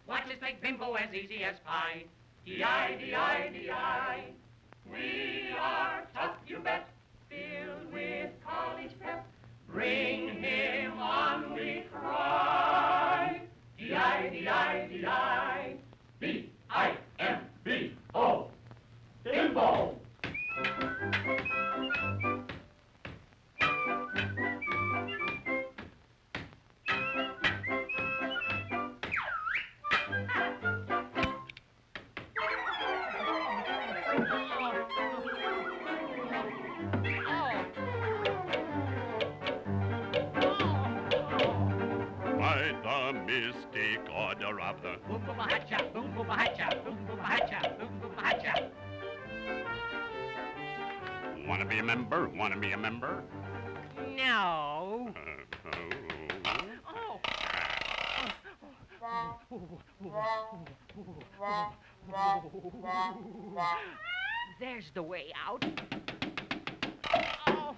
Watch us make bimbo as easy as pie. D-I-D-I-D-I. We are tough, you bet, filled with college pep. Bring him on, we cry. D-I-D-I-D-I. B-I-M-B-O. Bimbo. Mystic order of the Boom-boom-a-hatcha, boom-boom-a-hatcha, boom-boom-a-hatcha, boom-boom-a-hatcha. Wanna be a member? Wanna be a member? No. There's the way out. Oh.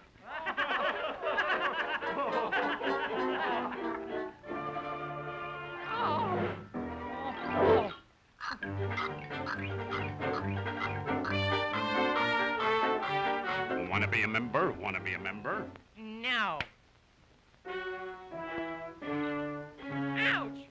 Wanna be a member? Wanna be a member? No. Ouch!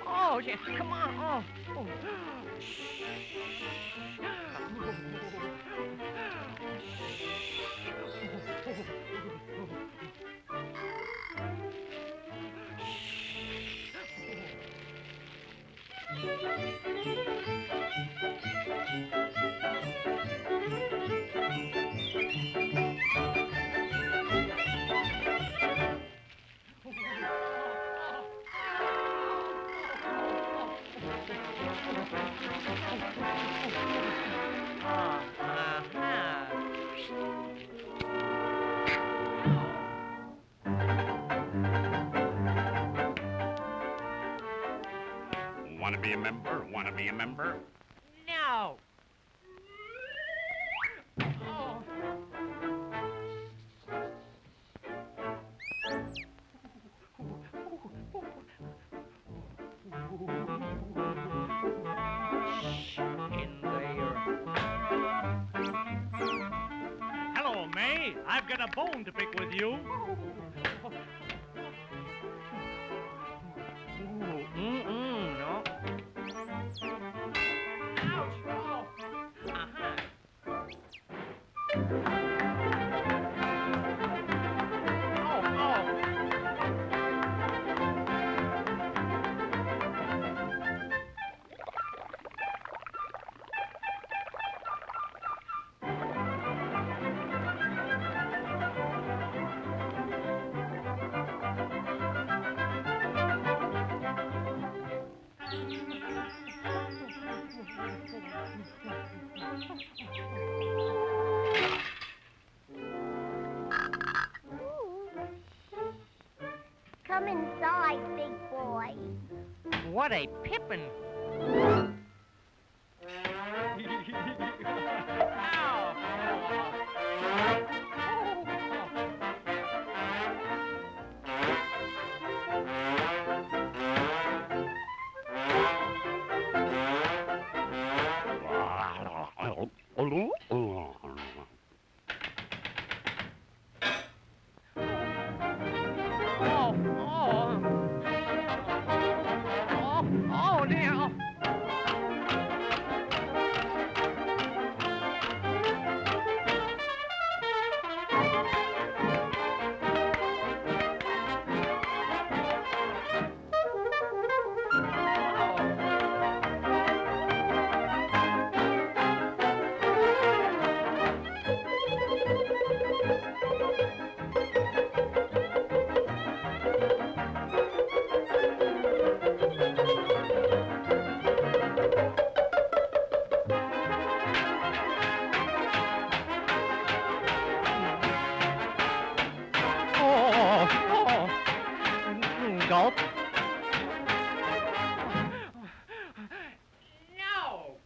Oh, yeah, come on. Oh. Wanna be a member? Wanna be a member? No. Oh. In there. Hello, May. I've got a bone to pick with you. No. Ouch! Oh. Uh-huh. Come inside, big boy. What a pippin'. Oh, dear. Gulp. No!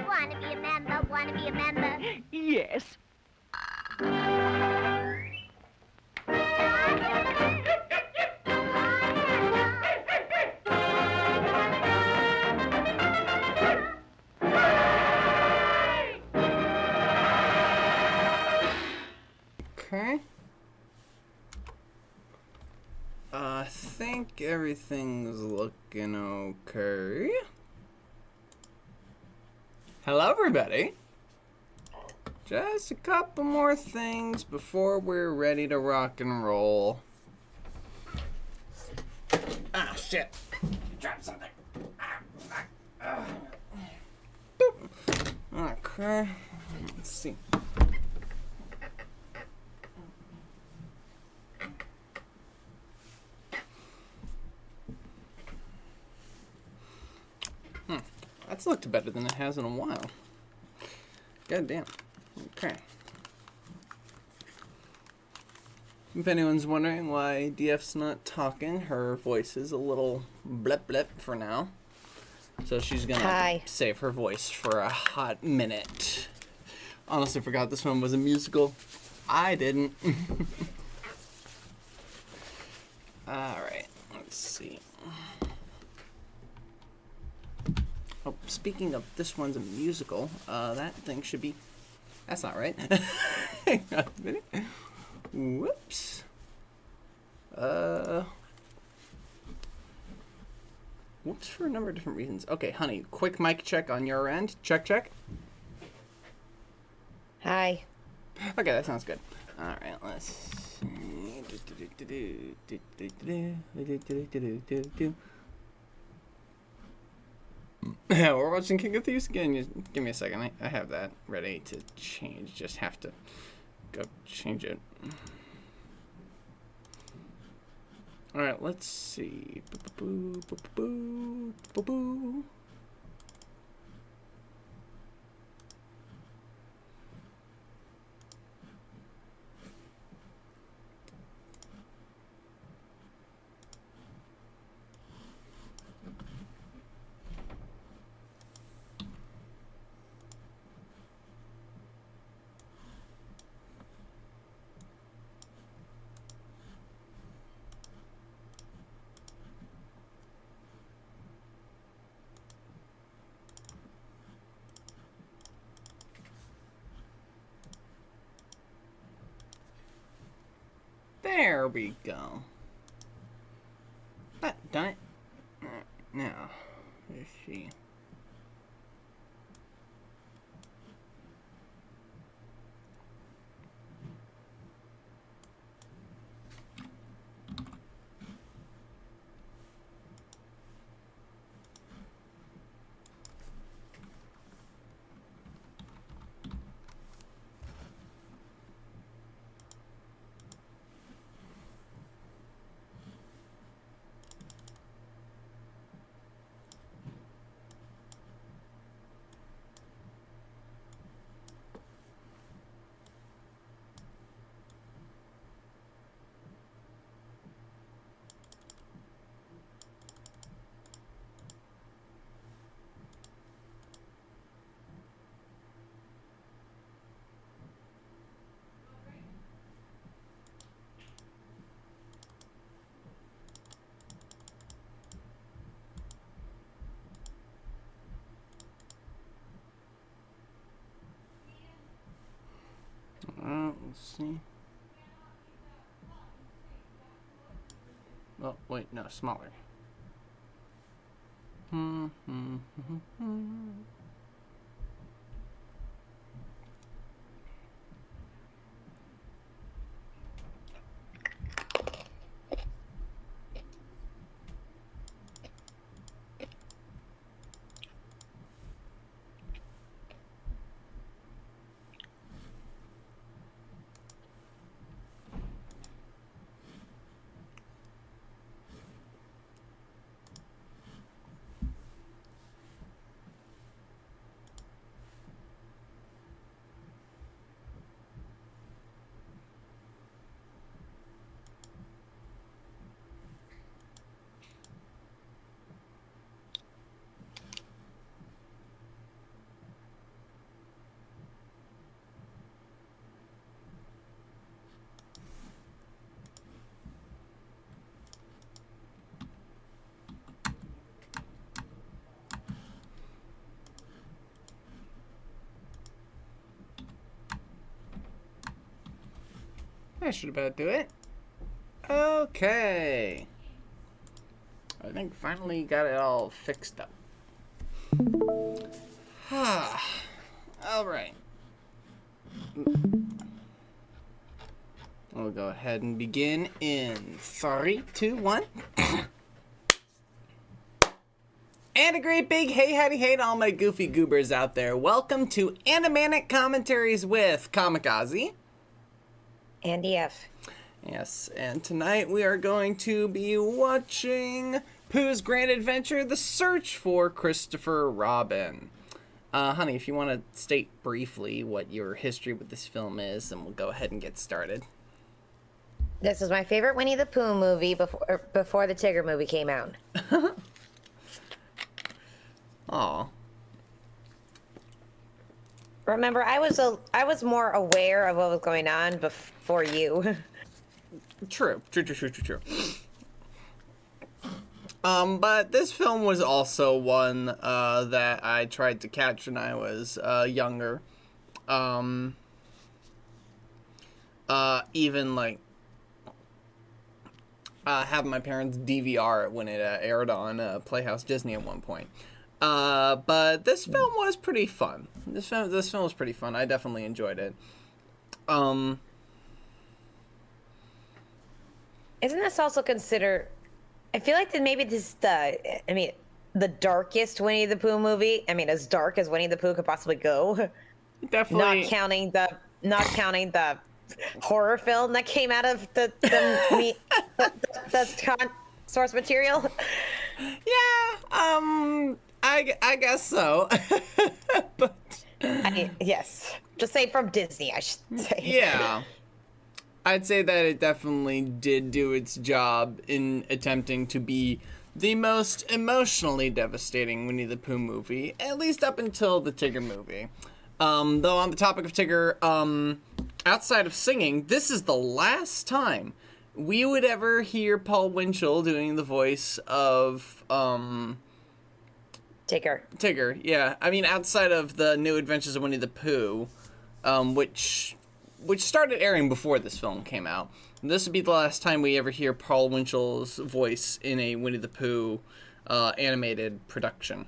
Wanna be a member, wanna be a member. Yes. Okay. I think everything's looking okay. Hello, everybody. Just a couple more things before we're ready to rock and roll. Ah, shit. Dropped something. Boop. Okay. Let's see. That's looked better than it has in a while. God damn. Okay. If anyone's wondering why DF's not talking, her voice is a little blip blip for now. So she's gonna save her voice for a hot minute. Honestly forgot this one was a musical. I didn't. Alright, let's see. Oh, speaking of this one's a musical, that thing should be... That's not right. Hang on a minute. Whoops. Whoops for a number of different reasons. Okay, honey, quick mic check on your end. Check, check. Hi. Okay, that sounds good. Alright, let's see. Yeah, we're watching King of Thieves again. Give me a second. I have that ready to change. Just have to go change it. Alright, let's see. Boo. There we go. That done it. Now, let's see. Let's see. Oh, wait, no, smaller. That should about do it. Okay. I think finally got it all fixed up. All right. We'll go ahead and begin in 3, 2, 1. And a great big hey, howdy, hey to all my goofy goobers out there. Welcome to Animanic Commentaries with Comic Ozzy. And DF. Yes, and tonight we are going to be watching Pooh's Grand Adventure, The Search for Christopher Robin. Honey, if you want to state briefly what your history with this film is, then we'll go ahead and get started. This is my favorite Winnie the Pooh movie before the Tigger movie came out. Aw. Remember, I was more aware of what was going on before you. True. But this film was also one that I tried to catch when I was younger. Even like having my parents DVR it when it aired on Playhouse Disney at one point. But this film was pretty fun. This film was pretty fun. I definitely enjoyed it. Isn't this also considered? I feel like that maybe this is the darkest Winnie the Pooh movie. I mean, as dark as Winnie the Pooh could possibly go. Definitely. Not counting the horror film that came out of the source material. Yeah. I guess so. But yes, just say from Disney, I should say. Yeah. I'd say that it definitely did do its job in attempting to be the most emotionally devastating Winnie the Pooh movie, at least up until the Tigger movie. Though on the topic of Tigger, outside of singing, this is the last time we would ever hear Paul Winchell doing the voice of, Tigger, yeah. I mean, outside of the New Adventures of Winnie the Pooh, which started airing before this film came out. This would be the last time we ever hear Paul Winchell's voice in a Winnie the Pooh animated production.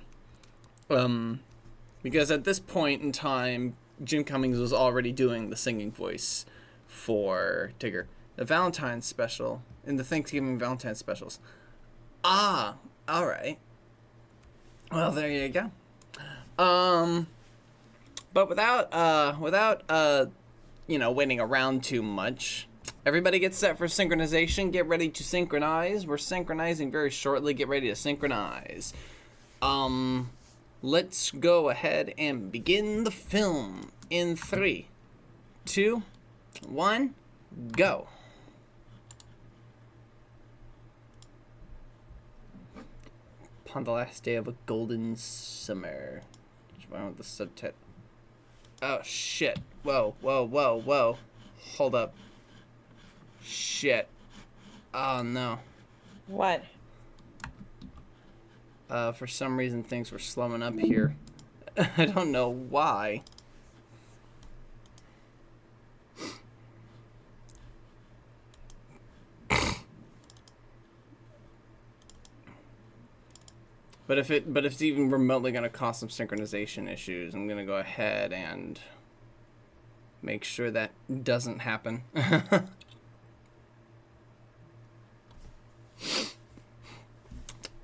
Because at this point in time, Jim Cummings was already doing the singing voice for Tigger. The Valentine's special, and the Thanksgiving Valentine's specials. Ah, alright. Well, there you go. But without waiting around too much, everybody get set for synchronization. Get ready to synchronize. We're synchronizing very shortly. Get ready to synchronize. Let's go ahead and begin the film in 3, 2, 1, go. On the last day of a golden summer. With the subtitle. Oh, shit. Whoa. Hold up. Shit. Oh, no. What? For some reason, things were slowing up here. I don't know why. But if it's even remotely going to cause some synchronization issues, I'm going to go ahead and make sure that doesn't happen.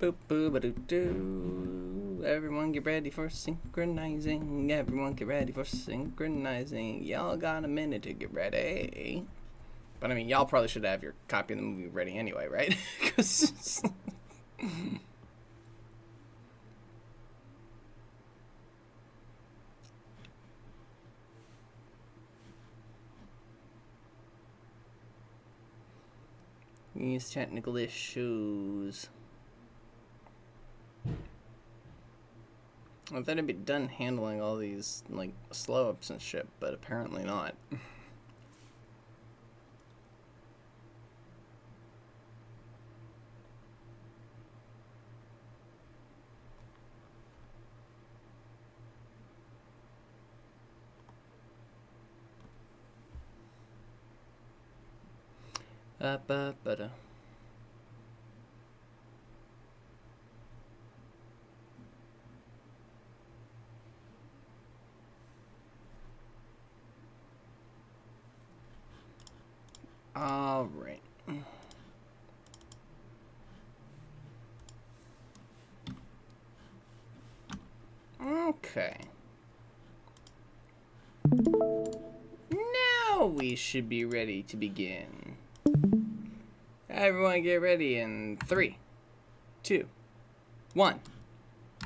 Boop, boop, ba-doo, doo. Everyone get ready for synchronizing. Everyone get ready for synchronizing. Y'all got a minute to get ready. But I mean, y'all probably should have your copy of the movie ready anyway, right? 'Cause these technical issues. I thought I'd be done handling all these, like, slow-ups and shit, but apparently not. Ba-da. All right. Okay. Now we should be ready to begin. Everyone get ready in 3, 2, 1,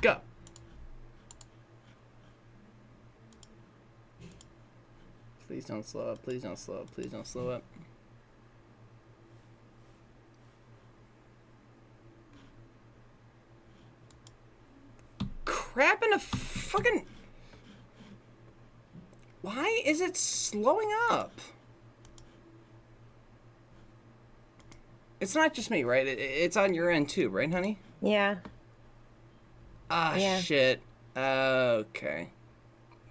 go. Please don't slow up, please don't slow up, please don't slow up. Crap in a fucking... Why is it slowing up? It's not just me, right? It's on your end too, right, honey? Yeah. Ah, yeah. Shit. Okay.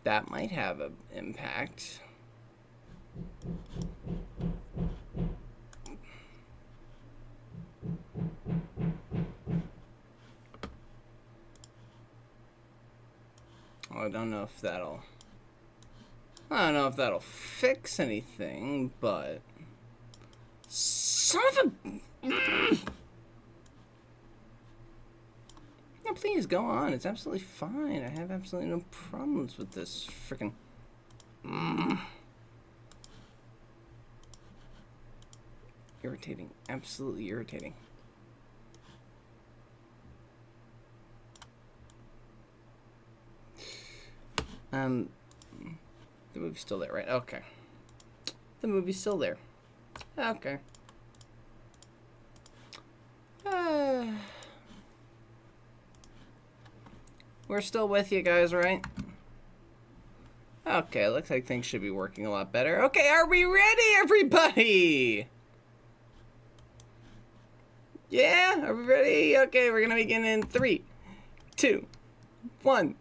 That might have an impact. I don't know if that'll... I don't know if that'll fix anything, but... Son of a... No, please, go on. It's absolutely fine. I have absolutely no problems with this freaking... Irritating. Absolutely irritating. The movie's still there, right? Okay. The movie's still there. Okay. We're still with you guys, right? Okay, looks like things should be working a lot better. Okay, are we ready, everybody? Yeah, are we ready? Okay, we're gonna begin in 3, 2, 1,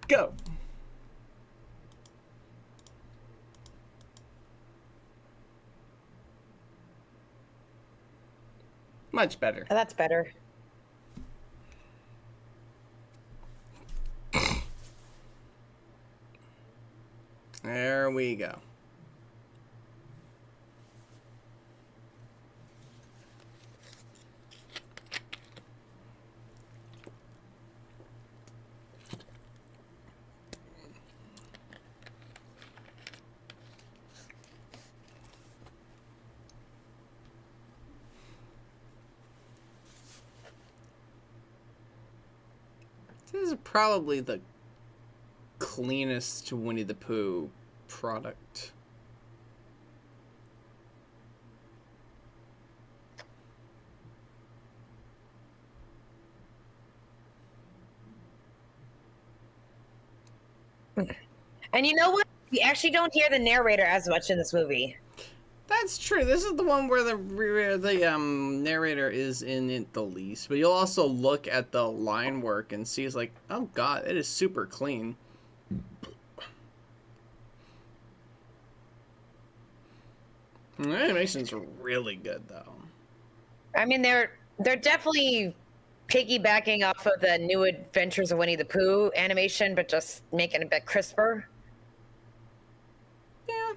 go. Much better. Oh, that's better. There we go. This is probably the cleanest Winnie the Pooh product. And you know what? We actually don't hear the narrator as much in this movie. That's true. This is the one where the narrator is in it the least. But you'll also look at the line work and see it's like, oh god, it is super clean. The animation's really good though. I mean, they're definitely piggybacking off of the New Adventures of Winnie the Pooh animation, but just making it a bit crisper. Yeah.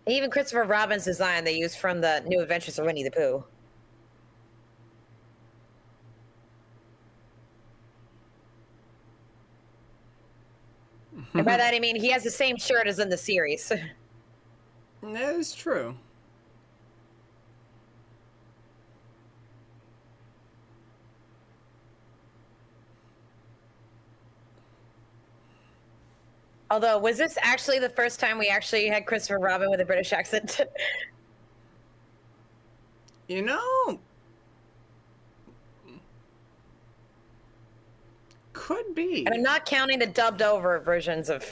Even Christopher Robin's design they used from the New Adventures of Winnie the Pooh. And by that I mean he has the same shirt as in the series. That is true. Although, was this actually the first time we actually had Christopher Robin with a British accent? You know, could be. And I'm not counting the dubbed over versions of...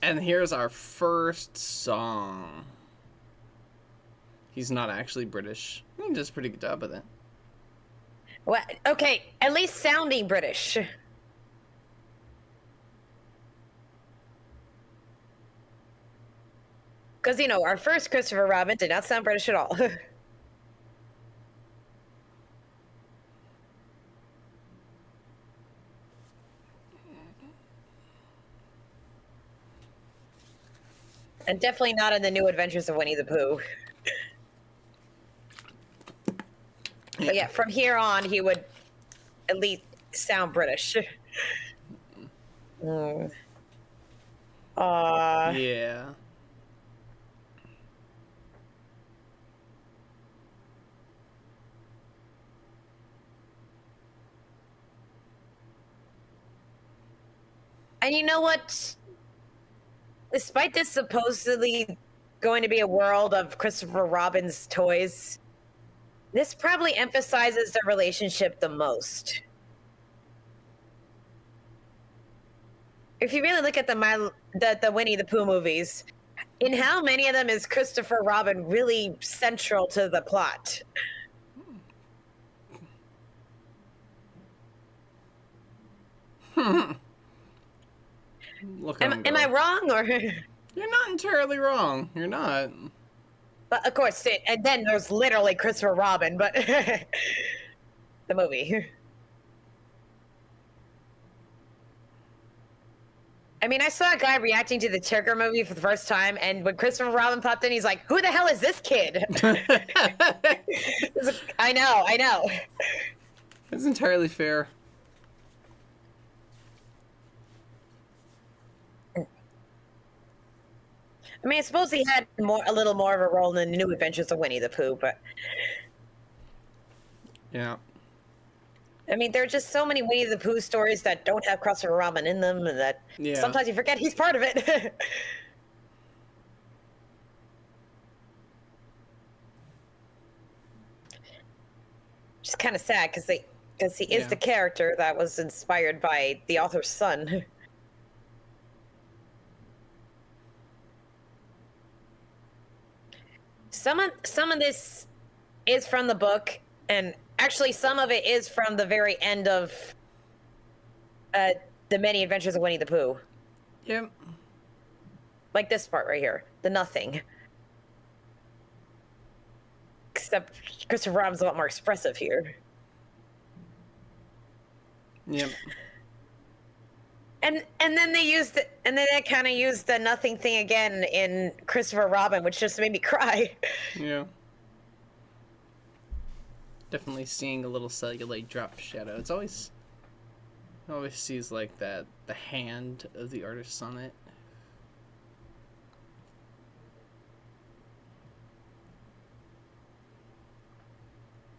And here's our first song. He's not actually British. He does a pretty good job with it. Well, okay, at least sounding British. Because, you know, our first Christopher Robin did not sound British at all. And definitely not in the New Adventures of Winnie the Pooh. But yeah, from here on, he would at least sound British. Yeah. And you know what? Despite this supposedly going to be a world of Christopher Robin's toys, this probably emphasizes their relationship the most. If you really look at the Winnie the Pooh movies, in how many of them is Christopher Robin really central to the plot? Look at Am I wrong, or? You're not entirely wrong. You're not. But of course, and then there's literally Christopher Robin, but the movie. I mean, I saw a guy reacting to the Tigger movie for the first time, and when Christopher Robin popped in, he's like, "Who the hell is this kid?" I know. That's entirely fair. I mean, I suppose he had a little more of a role in the New Adventures of Winnie the Pooh, but yeah. I mean, there are just so many Winnie the Pooh stories that don't have Christopher Robin in them, and that sometimes you forget he's part of it. Just kind of sad because he is the character that was inspired by the author's son. Some of this is from the book, and actually some of it is from the very end of The Many Adventures of Winnie the Pooh. Yep. Like this part right here, the nothing. Except Christopher Robin's a lot more expressive here. Yep. And then they kind of used the nothing thing again in Christopher Robin, which just made me cry. Yeah. Definitely seeing a little cellulite drop shadow. It's always sees like that, the hand of the artist on it.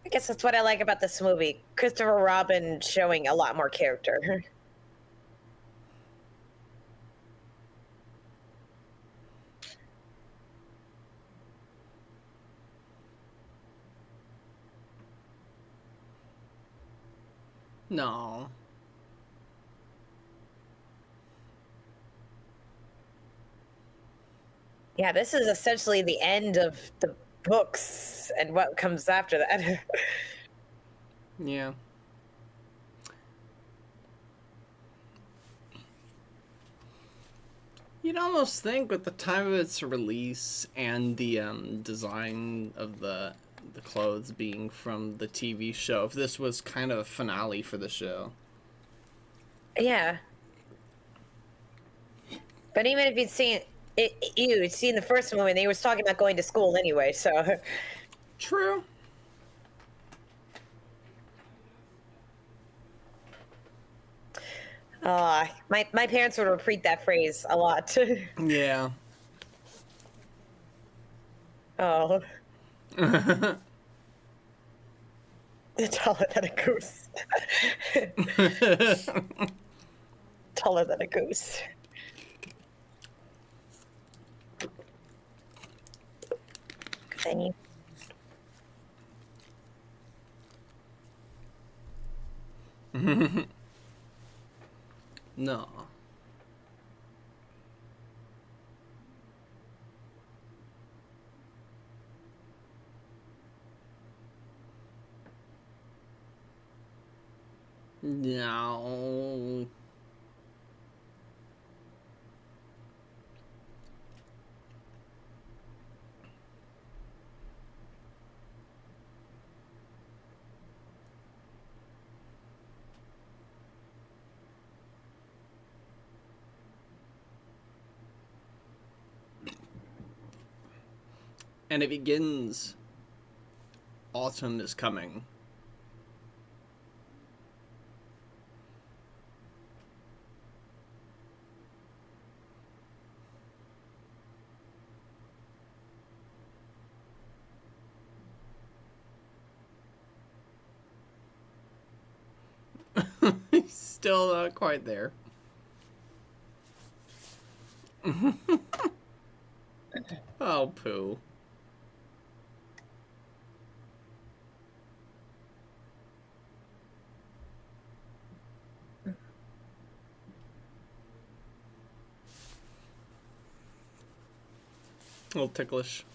I guess that's what I like about this movie. Christopher Robin showing a lot more character. No. Yeah, this is essentially the end of the books and what comes after that. Yeah. You'd almost think with the time of its release and the design of the clothes being from the TV show, if this was kind of a finale for the show. Yeah. But even if you'd seen the first movie, and he was talking about going to school anyway, so. True. My parents would repeat that phrase a lot. Yeah. Oh. Taller than a goose. Taller than a goose. Continue. No. No. And it begins. Autumn is coming. He's still not quite there. Oh, Pooh. A little ticklish.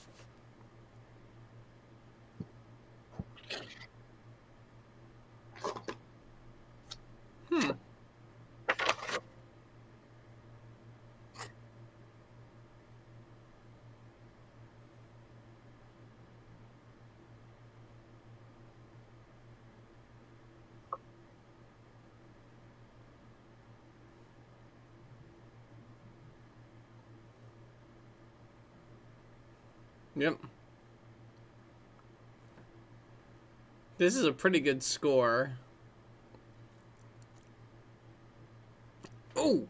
Yep. This is a pretty good score. Oh!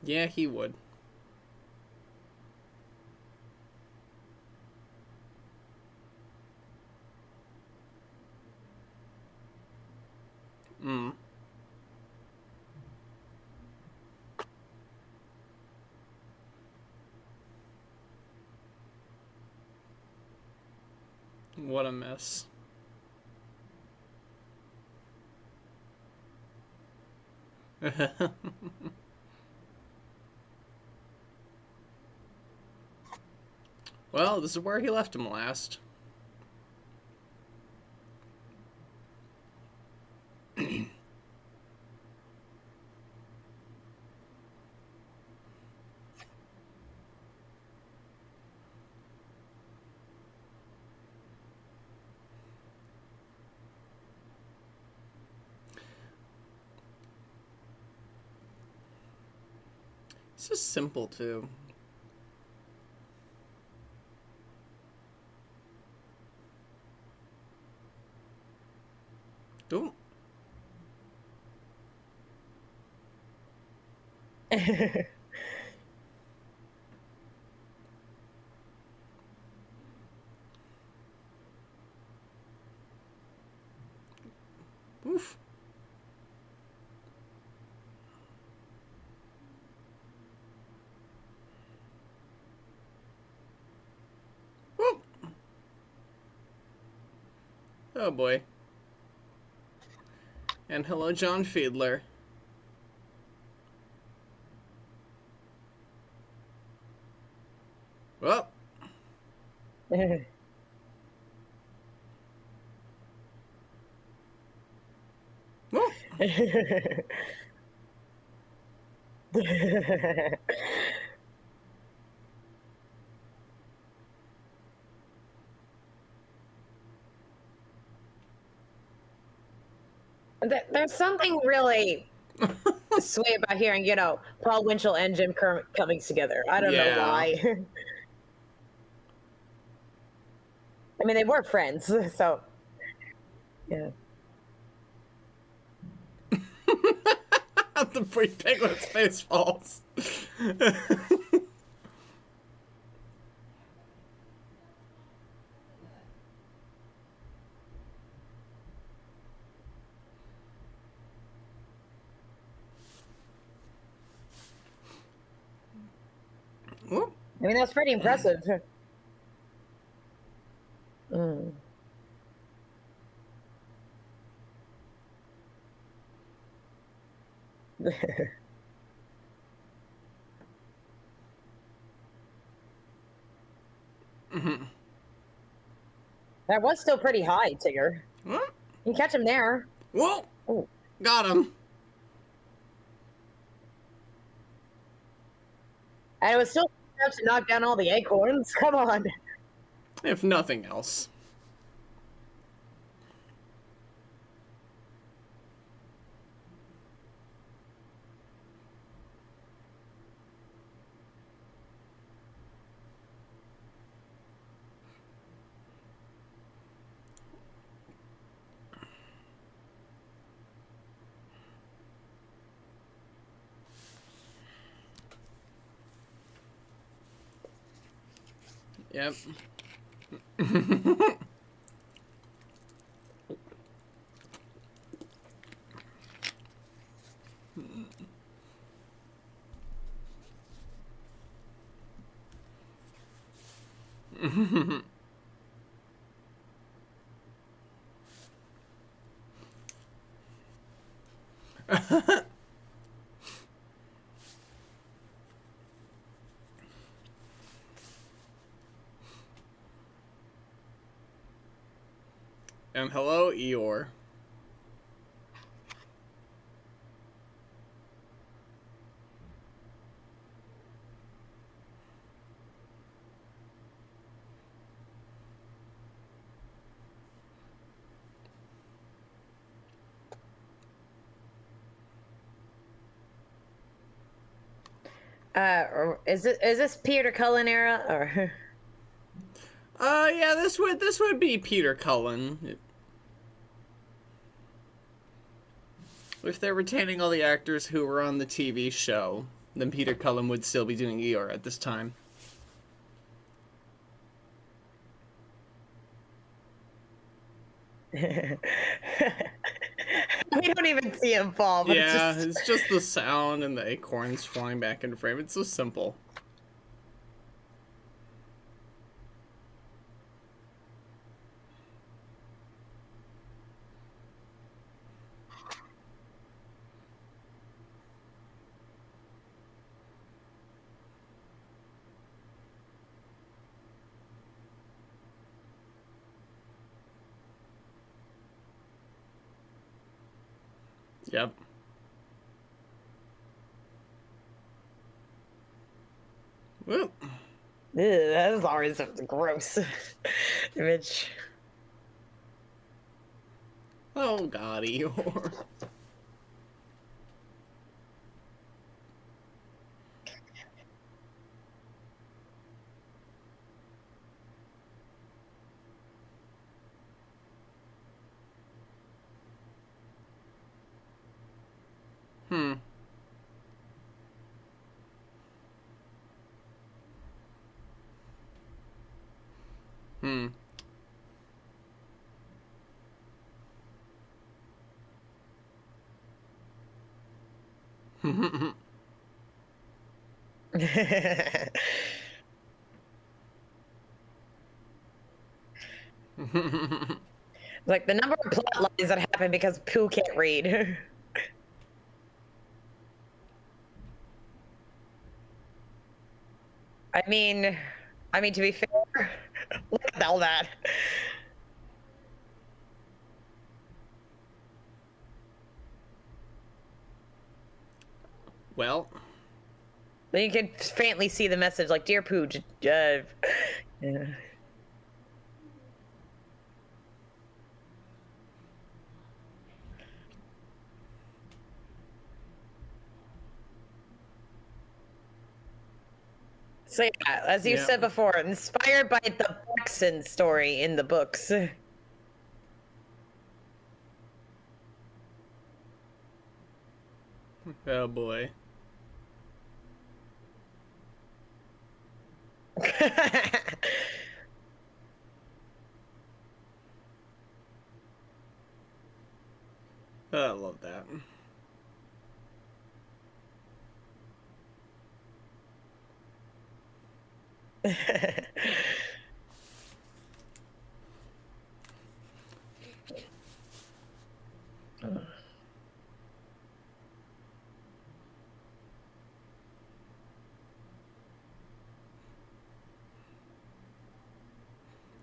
Yeah, he would. What a mess. Well, this is where he left him last. It's just simple, too. Ooh. Oof. Whoop. Oh boy. And hello, John Fiedler. Well. Whoop. There's something really sweet about hearing, you know, Paul Winchell and Jim Kerr coming together. I don't know why. I mean, they were friends, so yeah. The pretty piglet's face falls. I mean, that's pretty impressive. Mm. That was still pretty high, Tigger. What? You catch him there. Whoa! Ooh. Got him. And it was still enough to knock down all the acorns. Come on. If nothing else. Yep. And hello, Eeyore. Is this Peter Cullen era or? Yeah, this would be Peter Cullen. If they're retaining all the actors who were on the TV show, then Peter Cullen would still be doing Eeyore at this time. We don't even see him fall. But Yeah, it's just the sound and the acorns flying back into frame. It's so simple. Yep. Whoop. Ew, that is always a gross image. Oh god, Eeyore. Hmm. Hmm. Like the number of plot lines that happen because Pooh can't read. I mean, to be fair, look at all that. Well. Then you can faintly see the message, like, "Dear Pooh, yeah. So yeah, as you said before, inspired by the Buxton story in the books. Oh boy. I love that.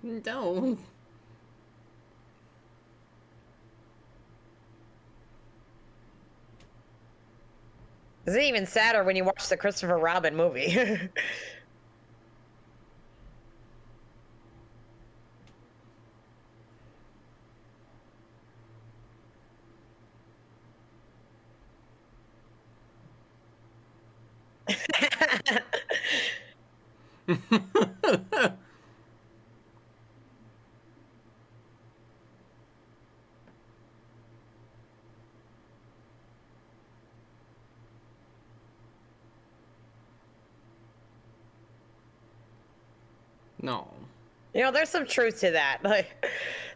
No. It's even sadder when you watch the Christopher Robin movie. No. You know, there's some truth to that. Like,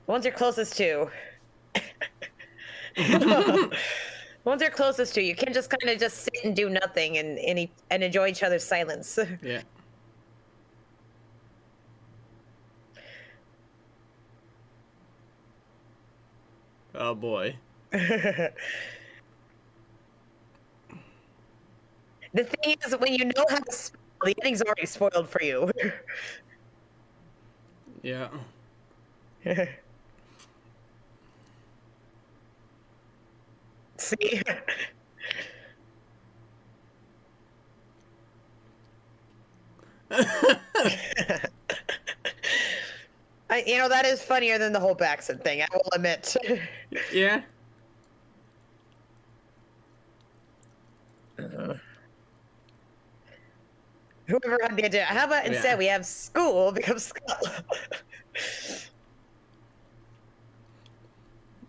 the ones you're closest to. The ones you're closest to, you can't just kind of just sit and do nothing and enjoy each other's silence. Yeah. Oh boy. The thing is, when you know how to spell, the ending's already spoiled for you. Yeah. See? You know, that is funnier than the whole Baxton thing, I will admit. Yeah. Whoever had the idea. How about instead we have school become skull?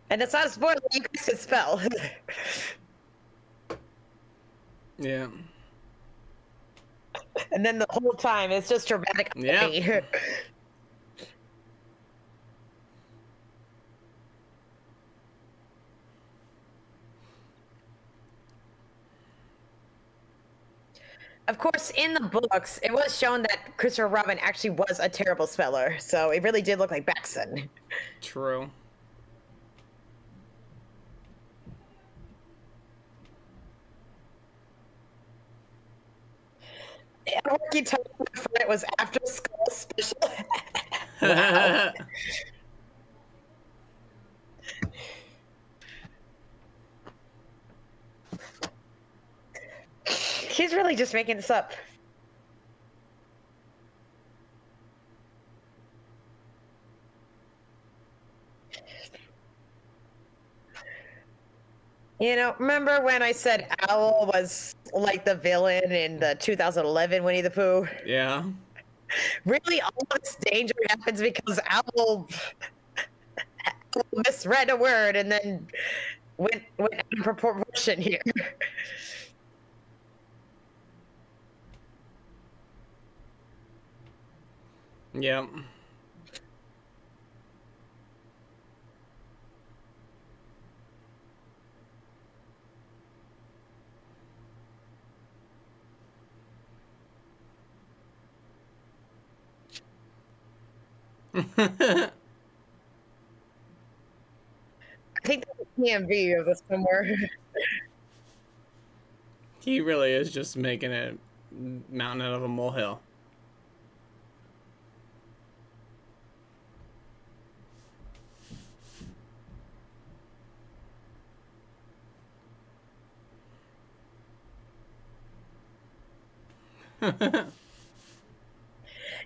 And it's not a spoiler, you guys can spell. Yeah. And then the whole time it's just dramatic. Yeah. Of course, in the books, it was shown that Christopher Robin actually was a terrible speller, so it really did look like Baxton. True. Walkie-talkie for it was after school special. Wow. He's really just making this up. You know, remember when I said Owl was like the villain in the 2011 Winnie the Pooh? Yeah. Really, all this danger happens because Owl misread a word and then went out of proportion here. Yep. I think there's a PMV of this somewhere. He really is just making a mountain out of a molehill.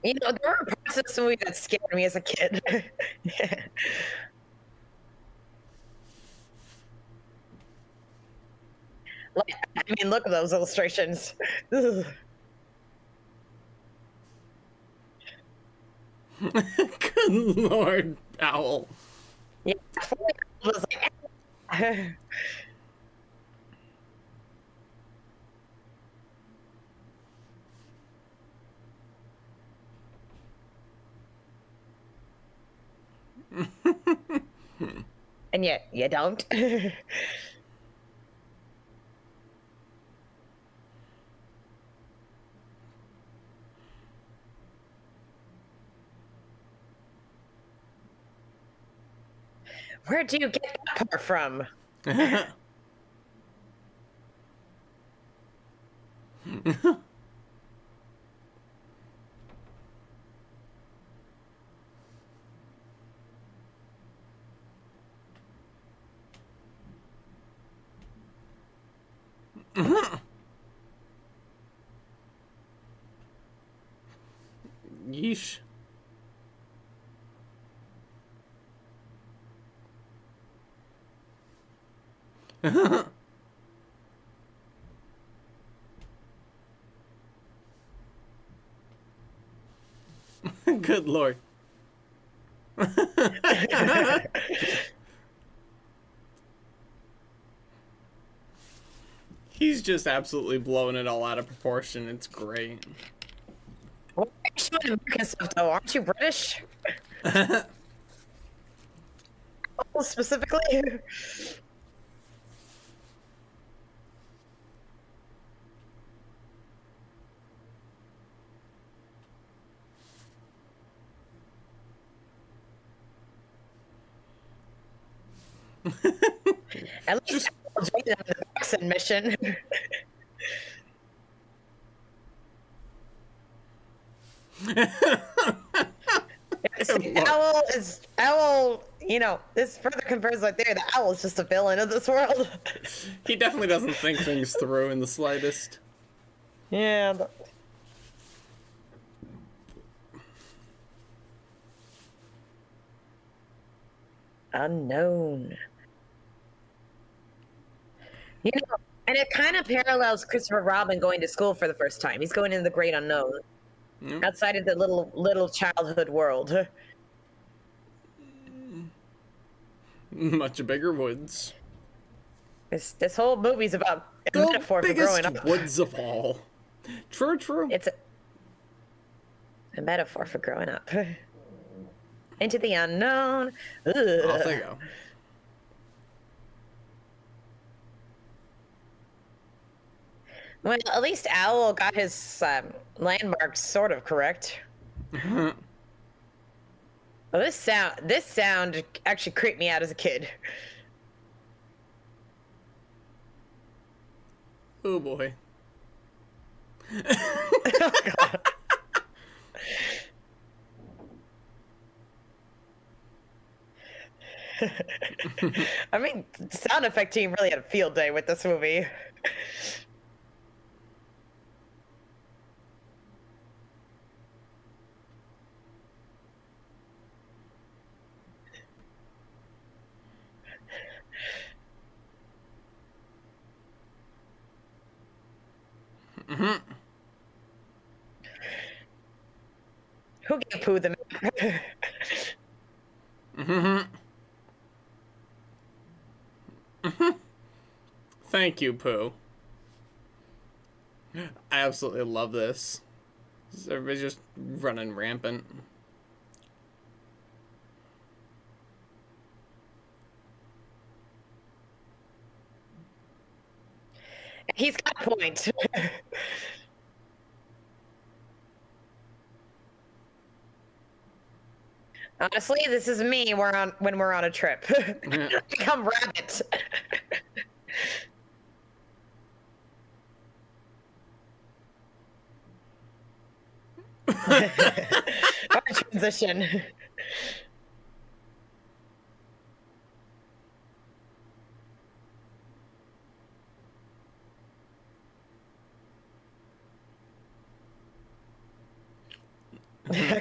You know, there were parts of this movie that scared me as a kid. Yeah. Like, I mean, look at those illustrations. Good Lord, Owl. Yeah, I was like, and yet you don't. Where do you get that part from? Yeesh. Good lord. He's just absolutely blowing it all out of proportion. It's great. Why are you showing American stuff, though? Aren't you British? Oh, specifically? At least I was waiting on the vaccine mission. See, Owl, you know, this further confirms right there that Owl is just a villain of this world. He definitely doesn't think things through in the slightest. Yeah. Unknown. You know, and it kind of parallels Christopher Robin going to school for the first time. He's going into the great unknown, outside of the little childhood world. Much bigger woods. This whole movie's about a metaphor for growing up. Woods of all. True, true. It's a metaphor for growing up. Into the unknown. Ugh. Off they go. Well, at least Owl got his landmarks sort of correct. Well, this sound actually creeped me out as a kid. Oh boy. Oh, God. I mean, the sound effect team really had a field day with this movie. Who gave Pooh the map? Thank you, Pooh. I absolutely love this. Everybody's just running rampant. He's got a point. Honestly, this is me. When we're on a trip. Become rabbit. Our transition.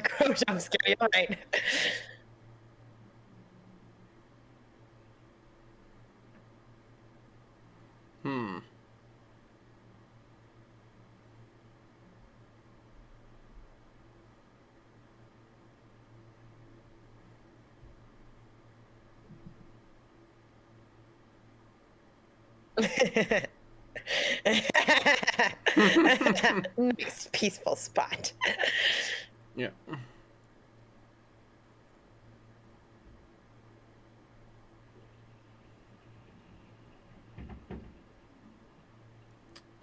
Coach, I'm scared. You're right. Nice peaceful spot. Yeah.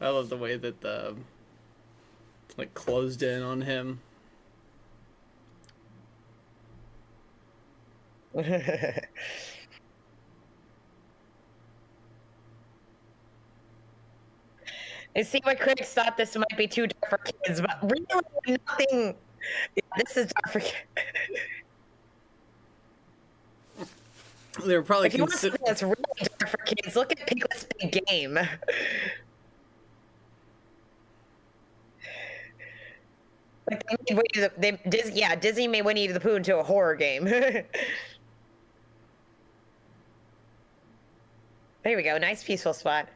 I love the way that the closed in on him. I see why critics thought this might be too dark for kids, but really nothing. Yeah, this is dark for kids. They were probably if you want something that's really dark for kids, look at Piglet's Big Game. Like Disney made Winnie the Pooh into a horror game. There we go. Nice peaceful spot.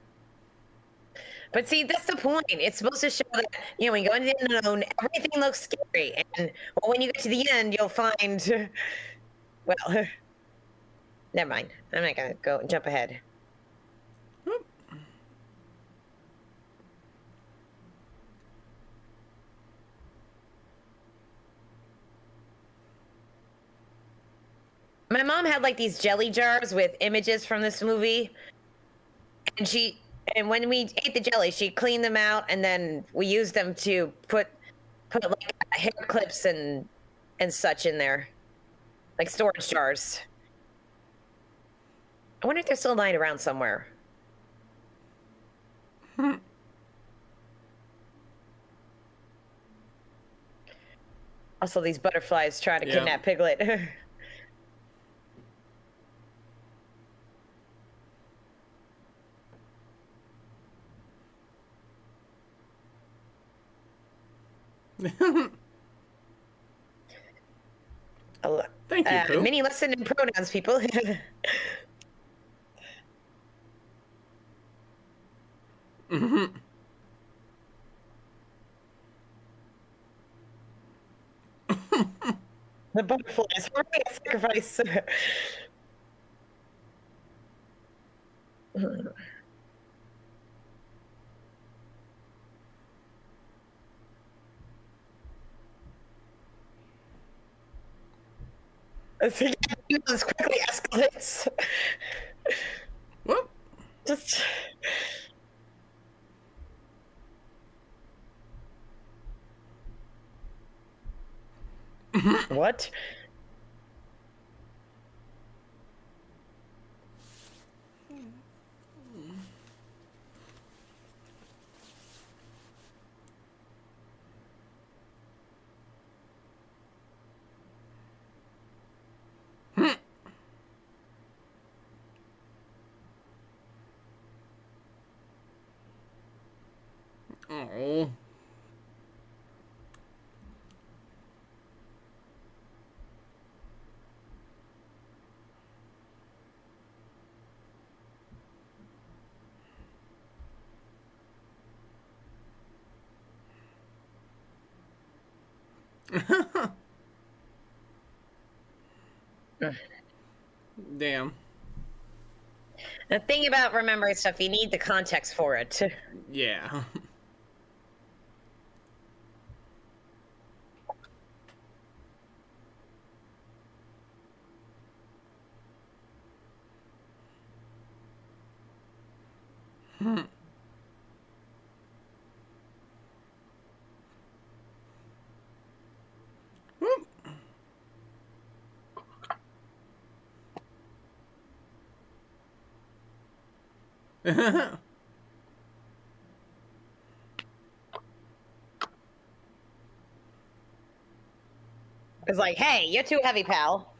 But see, that's the point. It's supposed to show that, when you go into the unknown, everything looks scary. And when you get to the end, you'll find, well, never mind. I'm not going to go jump ahead. My mom had like these jelly jars with images from this movie. And when we ate the jelly, she cleaned them out, and then we used them to put like hair clips and such in there, like storage jars. I wonder if they're still lying around somewhere. Also, these butterflies trying to kidnap Piglet. Thank you, Pooh. Mini lesson in pronouns, people. The butterflies. Hardly a sacrifice. This quickly escalates. What? Just. What? Oh. Damn. The thing about remembering stuff, you need the context for it. Yeah. It's like, hey, you're too heavy, pal.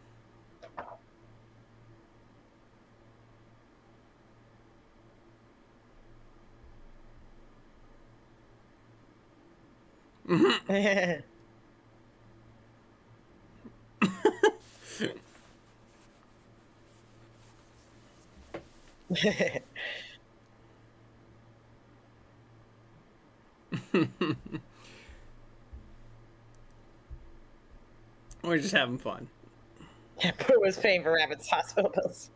We're just having fun. Yeah, Pooh was paying for Rabbit's hospital bills.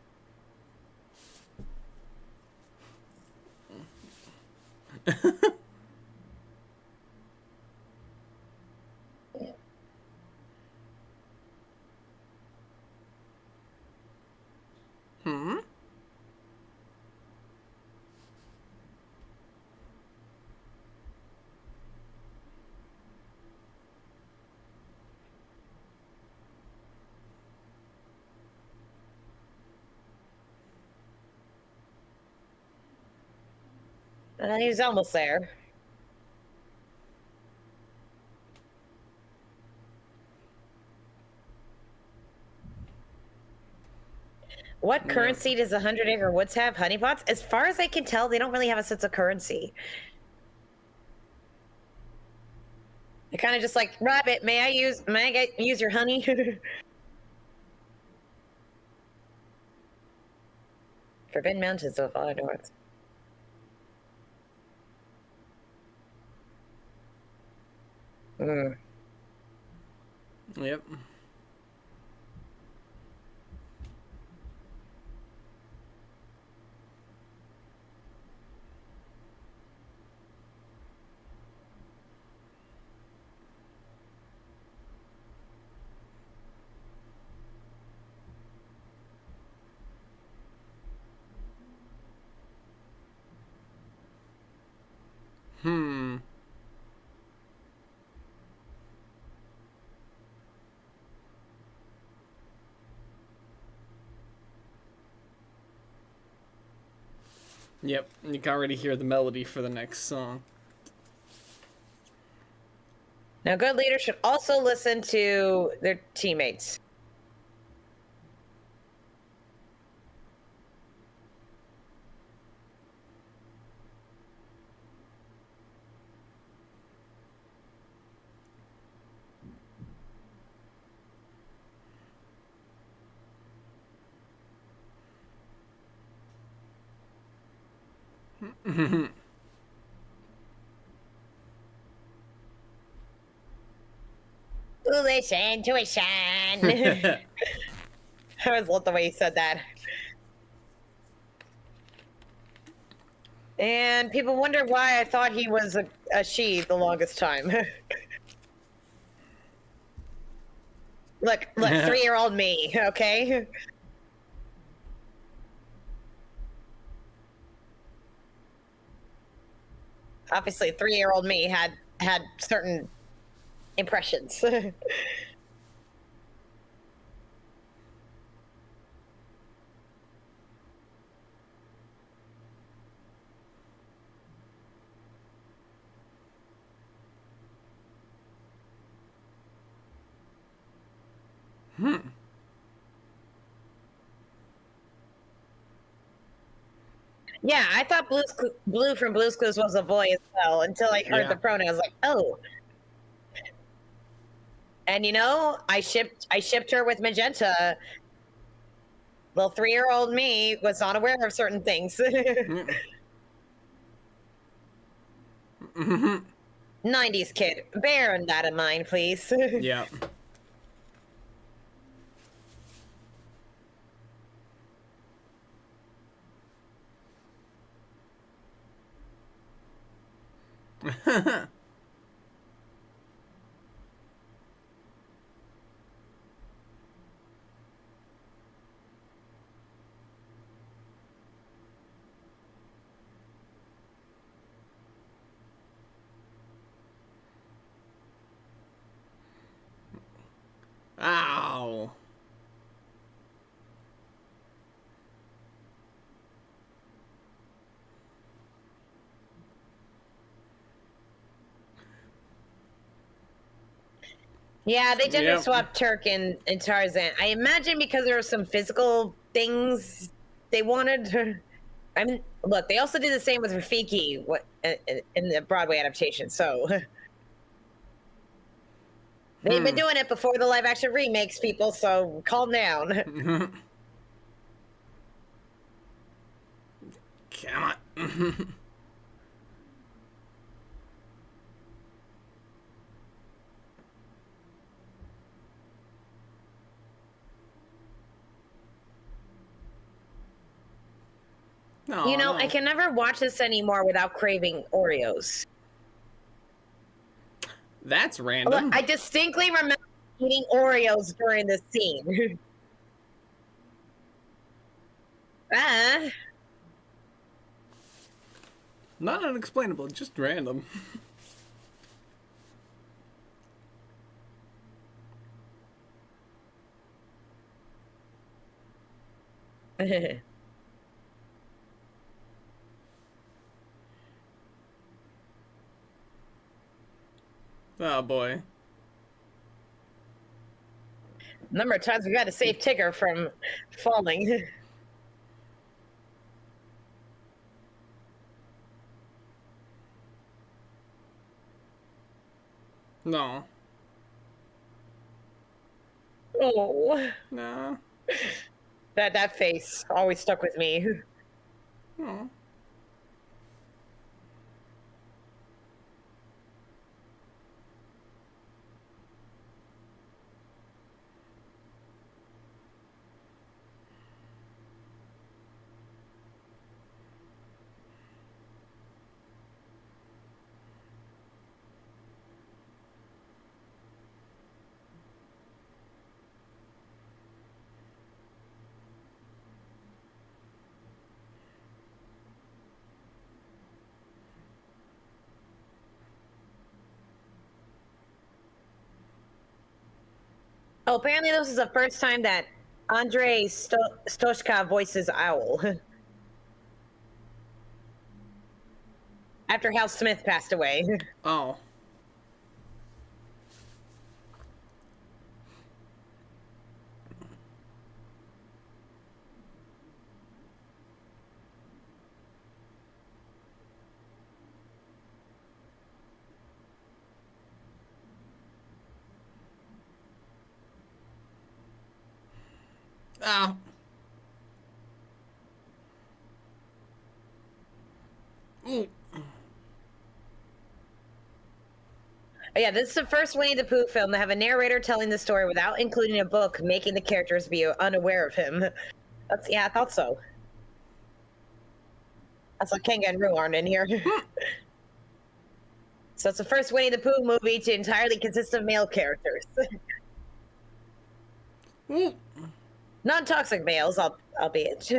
He was almost there. What currency does the 100-acre woods have? Honeypots? As far as I can tell, they don't really have a sense of currency. They're kind of just like, Rabbit, may I use your honey? Forbidden Mountains of Far North. Yep. Yep, you can already hear the melody for the next song. Now, good leaders should also listen to their teammates. Foolish intuition. I always loved the way he said that. And people wonder why I thought he was a she the longest time. Look, 3-year-old me, okay? Obviously, 3-year-old me had certain impressions. Yeah, I thought Blue from Blue's Clues was a boy as well until I heard the pronouns. Like, oh. And you know, I shipped her with Magenta. Little 3-year-old me was not aware of certain things. 90s kid, bear that in mind, please. Yeah. Ow. Yeah, they gender swapped Turk and Tarzan. I imagine because there were some physical things they wanted. I mean, look, they also did the same with Rafiki in the Broadway adaptation, so they've been doing it before the live-action remakes, people, so calm down. Come on. No, you know, I can never watch this anymore without craving Oreos. That's random. I distinctly remember eating Oreos during this scene. Not unexplainable, just random. Oh boy. Number of times we got to save Tigger from falling. No. Oh. No. That face always stuck with me. Oh. Oh, apparently this is the first time that Andrei Stoshka voices Owl. After Hal Smith passed away. Oh. Ow. Ooh. Yeah, this is the first Winnie the Pooh film to have a narrator telling the story without including a book, making the characters be unaware of him. Yeah, I thought so. That's why Kenga and Roo aren't in here. So it's the first Winnie the Pooh movie to entirely consist of male characters. Ooh. Non-toxic males, albeit.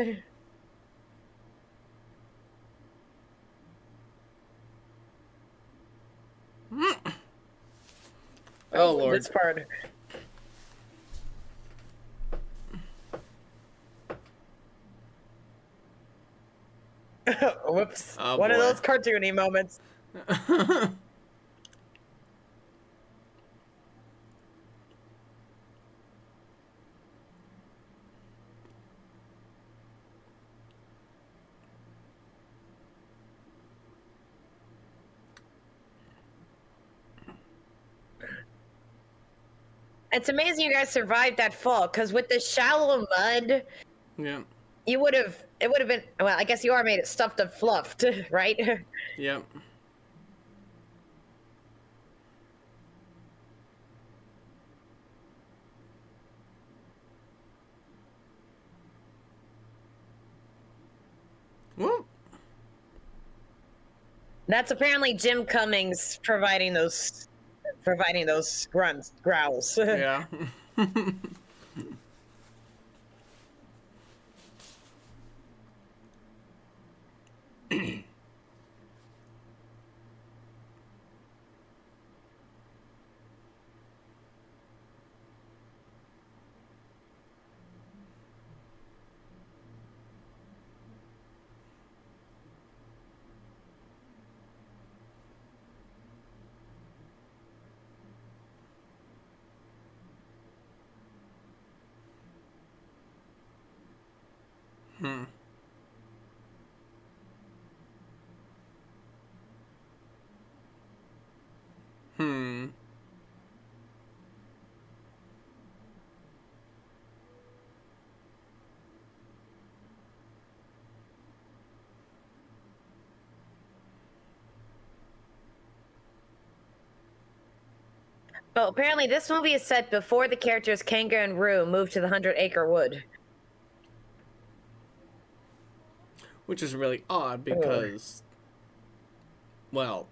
Oh, Lord. This part. Whoops. Oh, One of boy. those cartoony moments. It's amazing you guys survived that fall, because with the shallow mud, Yeah. it would have been, well, I guess you are made it stuffed and fluffed, right? Yep. Whoop. That's apparently Jim Cummings providing those growls. Yeah. Hmm. Hmm. Oh, apparently this movie is set before the characters Kanga and Roo moved to the 100-acre wood. Which is really odd because, well,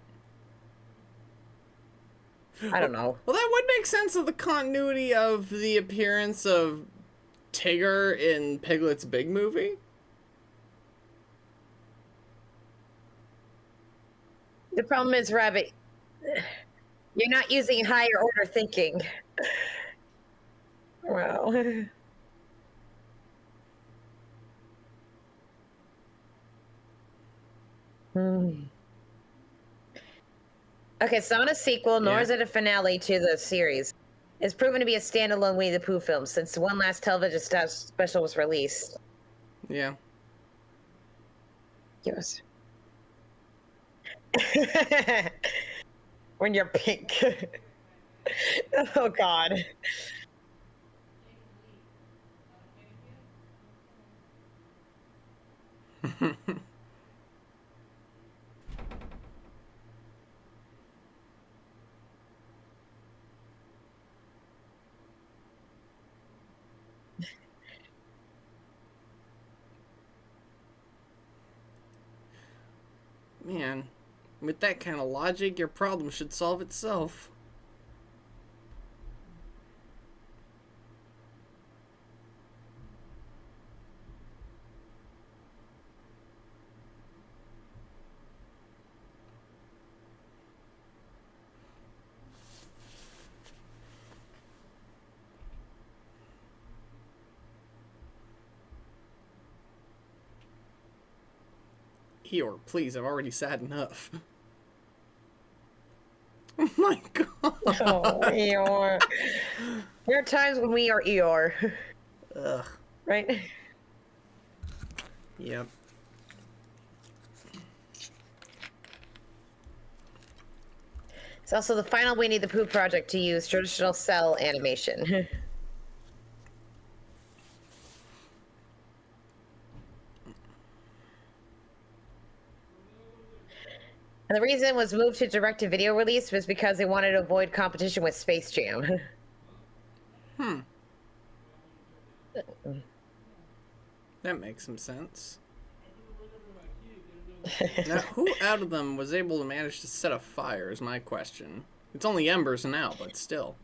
I don't know. well, that would make sense of the continuity of the appearance of Tigger in Piglet's Big Movie. The problem is, Rabbit, you're not using higher order thinking. Wow. Okay, so not a sequel, nor is it a finale to the series. It's proven to be a standalone Winnie the Pooh film since one last television special was released. Yeah. Yes. When you're pink. Oh God. Man, with that kind of logic, your problem should solve itself. Eeyore, please, I've already sad enough. Oh my God. Oh, Eeyore. There are times when we are Eeyore. Ugh. Right? Yep. It's also the final Winnie the Pooh project to use traditional cell animation. And the reason it was moved to direct-to-video release was because they wanted to avoid competition with Space Jam. That makes some sense. Now, who out of them was able to manage to set a fire is my question. It's only embers now, but still.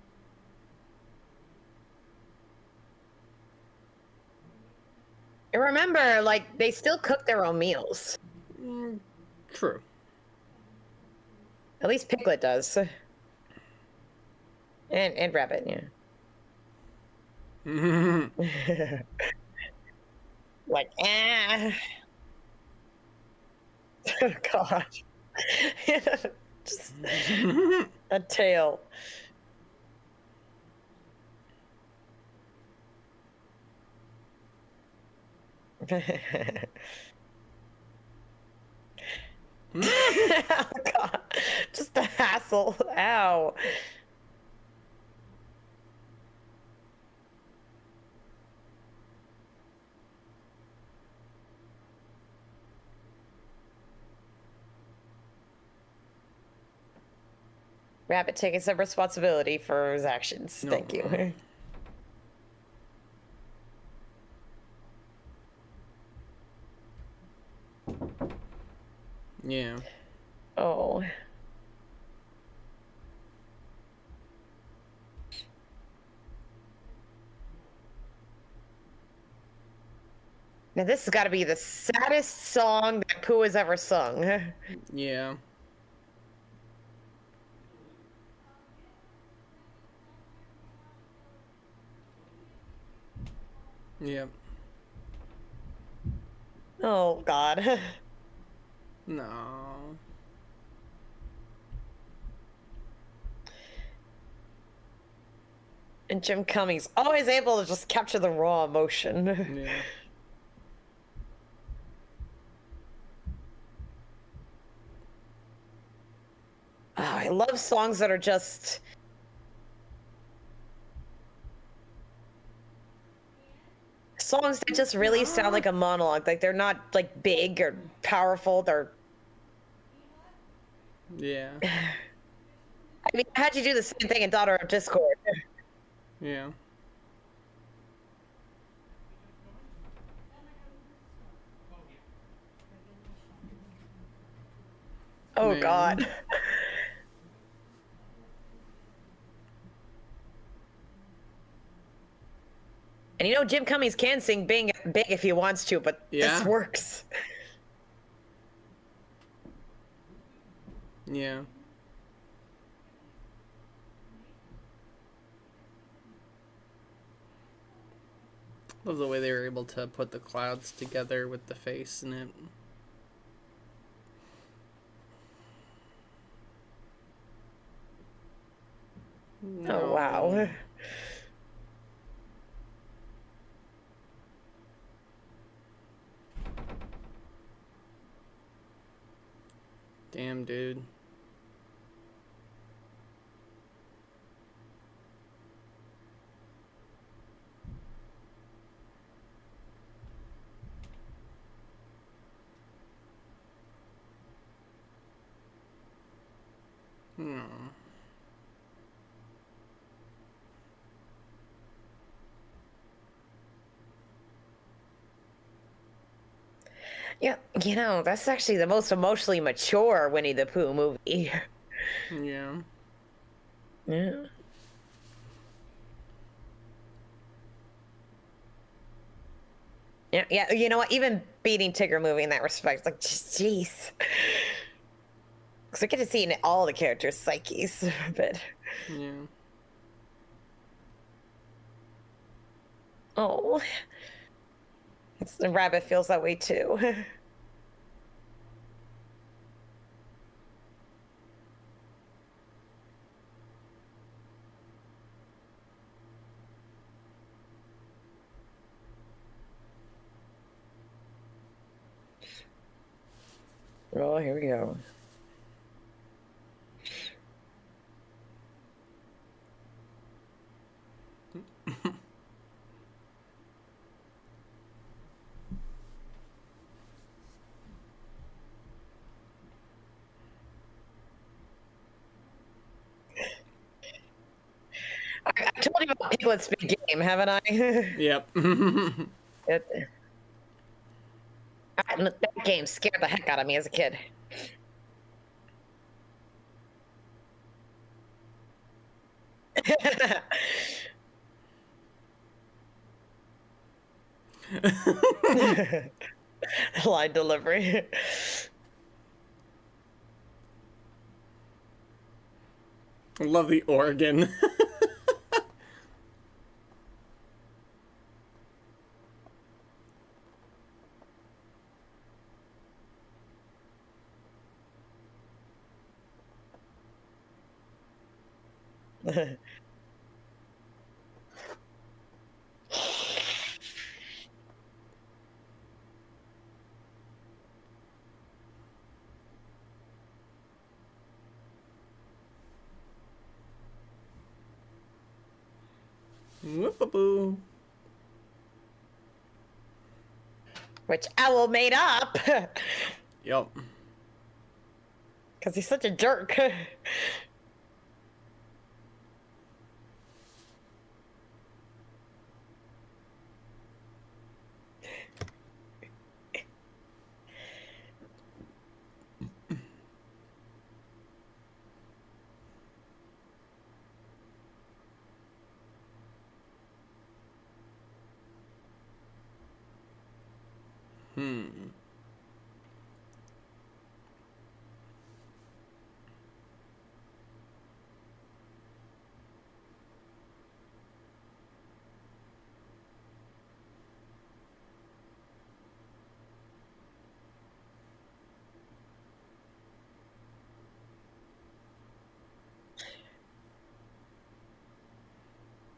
And remember, like, they still cook their own meals. True. At least Piglet does. And Rabbit, yeah. Like, oh, God. Just a tail. Oh, God. Just a hassle. Ow. Rabbit taking some responsibility for his actions. No. Thank you. Yeah. Oh. Now this has got to be the saddest song that Pooh has ever sung. Yeah. Yep. Oh, God. No. And Jim Cummings, always able to just capture the raw emotion. Yeah. Oh, I love songs that are just... songs that just really sound like a monologue. Like, they're not, like, big or powerful. They're... Yeah. I mean, I had you do the same thing in Daughter of Discord. Yeah. Oh, Man. God. And you know, Jim Cummings can sing big if he wants to, but Yeah. this works. Yeah. Love the way they were able to put the clouds together with the face in it. Oh, wow. Damn, dude. Yeah, you know, that's actually the most emotionally mature Winnie the Pooh movie. Yeah. Yeah. Yeah, you know what? Even beating Tigger movie in that respect, like, jeez. Because we get to see in all the characters' psyches, but. Yeah. Oh. The rabbit feels that way too. Oh, here we go. I told you about Piglet's big game, haven't I? Yep. That game scared the heck out of me as a kid. Line delivery. I love the organ. Whoop-a-boo. Which Owl made up. Yep. Because he's such a jerk.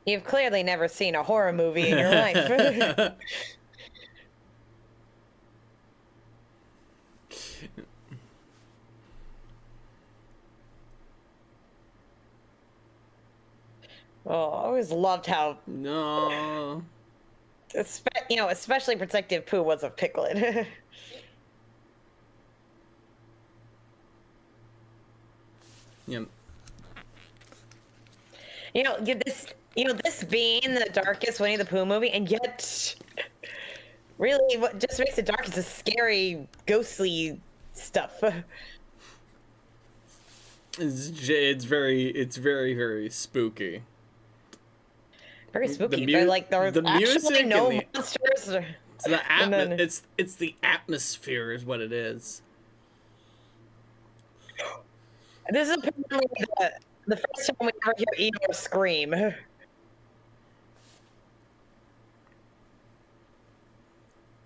You've clearly never seen a horror movie in your life. Oh, I always loved how, No. especially protective Pooh was of Piglet. Yep. This being the darkest Winnie the Pooh movie, and yet, really, what just makes it dark is the scary, ghostly stuff. It's very, very spooky. Very spooky. But like there's the actually music no and monsters. It's the atmosphere is what it is. This is apparently the first time we ever hear Eeyore scream.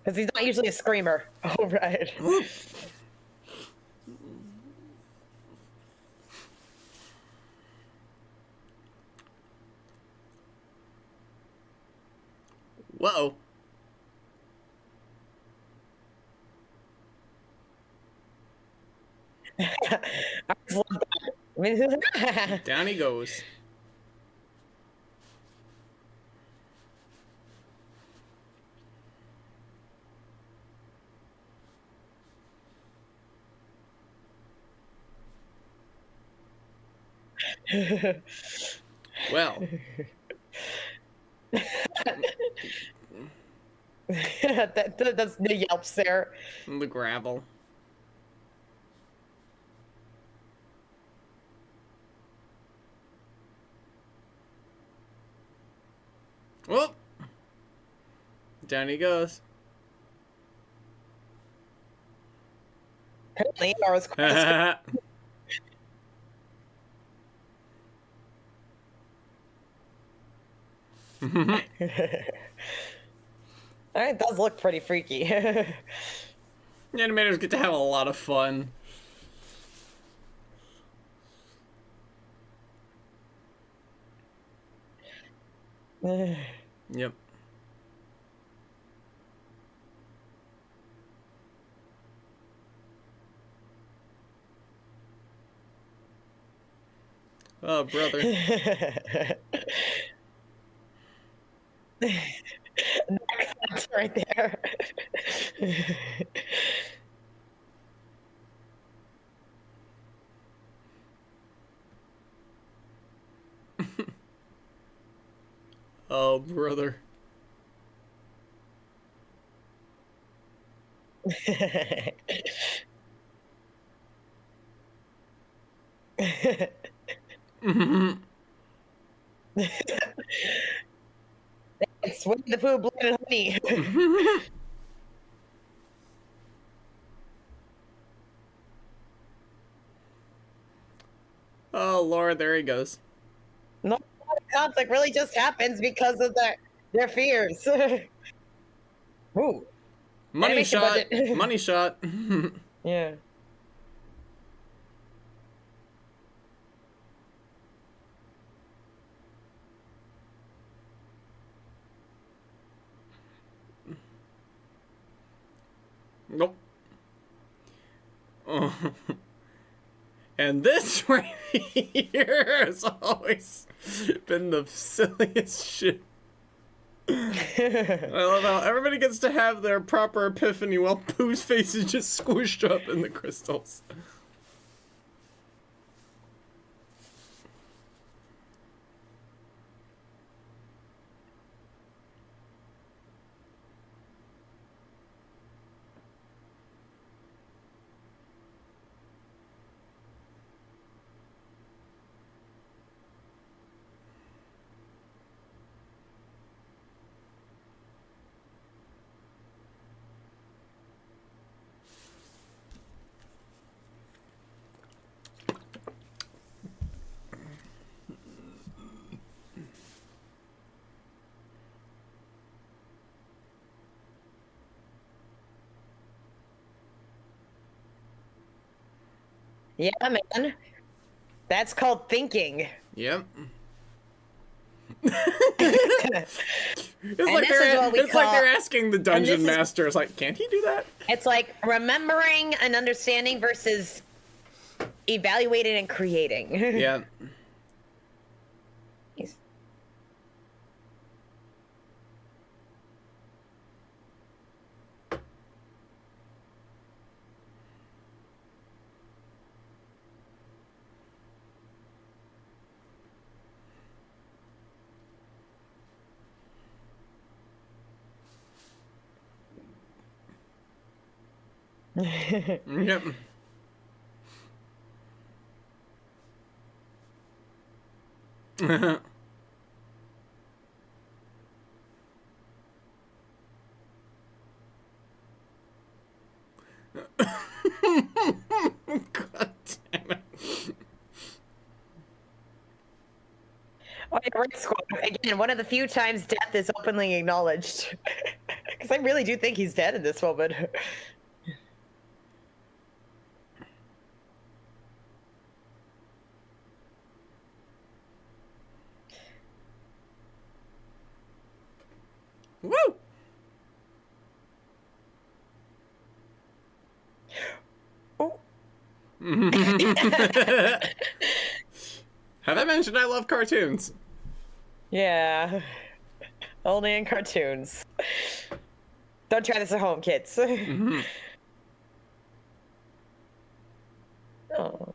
Because he's not usually a screamer. Oh, right. Whoa. I just love that. Down he goes. Well. That's the yelps there. The gravel. Whoop! Down he goes. Apparently, I was close. It does look pretty freaky. The animators get to have a lot of fun. Yep. Oh, brother. That's right there. Oh, brother. It's Winnie the Pooh, blood and honey. Oh, Lord, there he goes. No, conflict really just happens because of their fears. Ooh. Money Animation shot. budget. Money shot. Yeah. Nope. Oh. And this right here has always been the silliest shit. I love how everybody gets to have their proper epiphany while Pooh's face is just squished up in the crystals. Yeah, man. That's called thinking. Yep. This is like they're asking the dungeon masters, like, can't he do that? It's like remembering and understanding versus evaluating and creating. Yeah. Yep. God damn it. Oh, yeah, right, Squad. Again, one of the few times death is openly acknowledged. Because I really do think he's dead in this moment. Woo! Oh. Have I mentioned I love cartoons? Yeah. Only in cartoons. Don't try this at home, kids. Mm-hmm. Oh.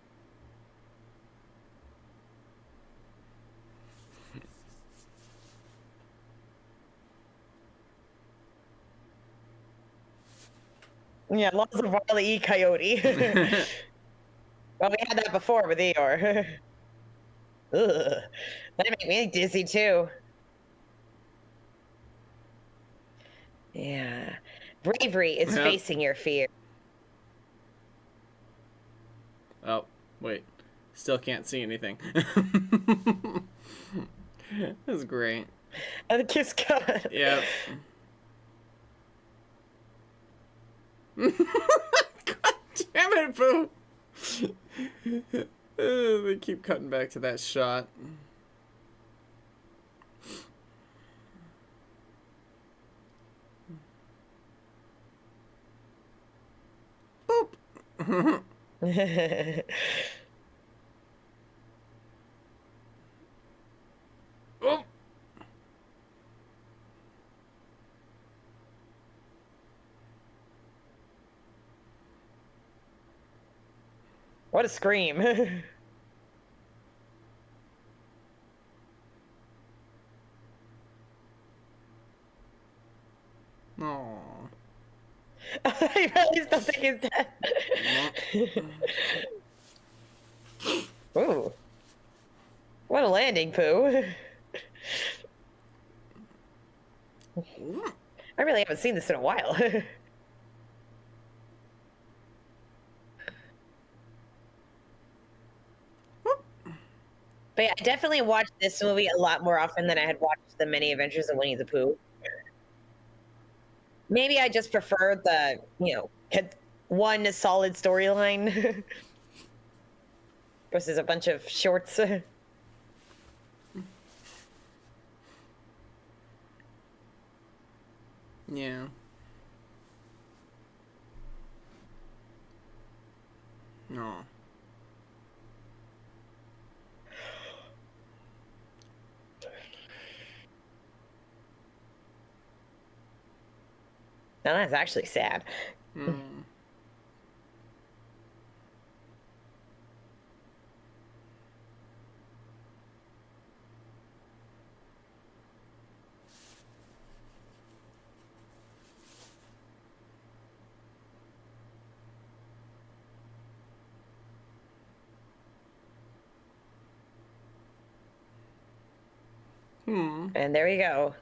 Yeah, laws of Wile E. Coyote. Well, we had that before with Eeyore. Ugh. That made me dizzy too. Yeah. Bravery is facing your fear. Oh, wait. Still can't see anything. That's great. And the kiss cut. Yep. God damn it, Pooh! They keep cutting back to that shot. Boop! Oh! What a scream. Aww. I really still think he's dead. Ooh. What a landing, Pooh. I really haven't seen this in a while. But yeah, I definitely watched this movie a lot more often than I had watched The Many Adventures of Winnie the Pooh. Maybe I just prefer the, one solid storyline versus a bunch of shorts. Yeah. No. Now that's actually sad. And there we go.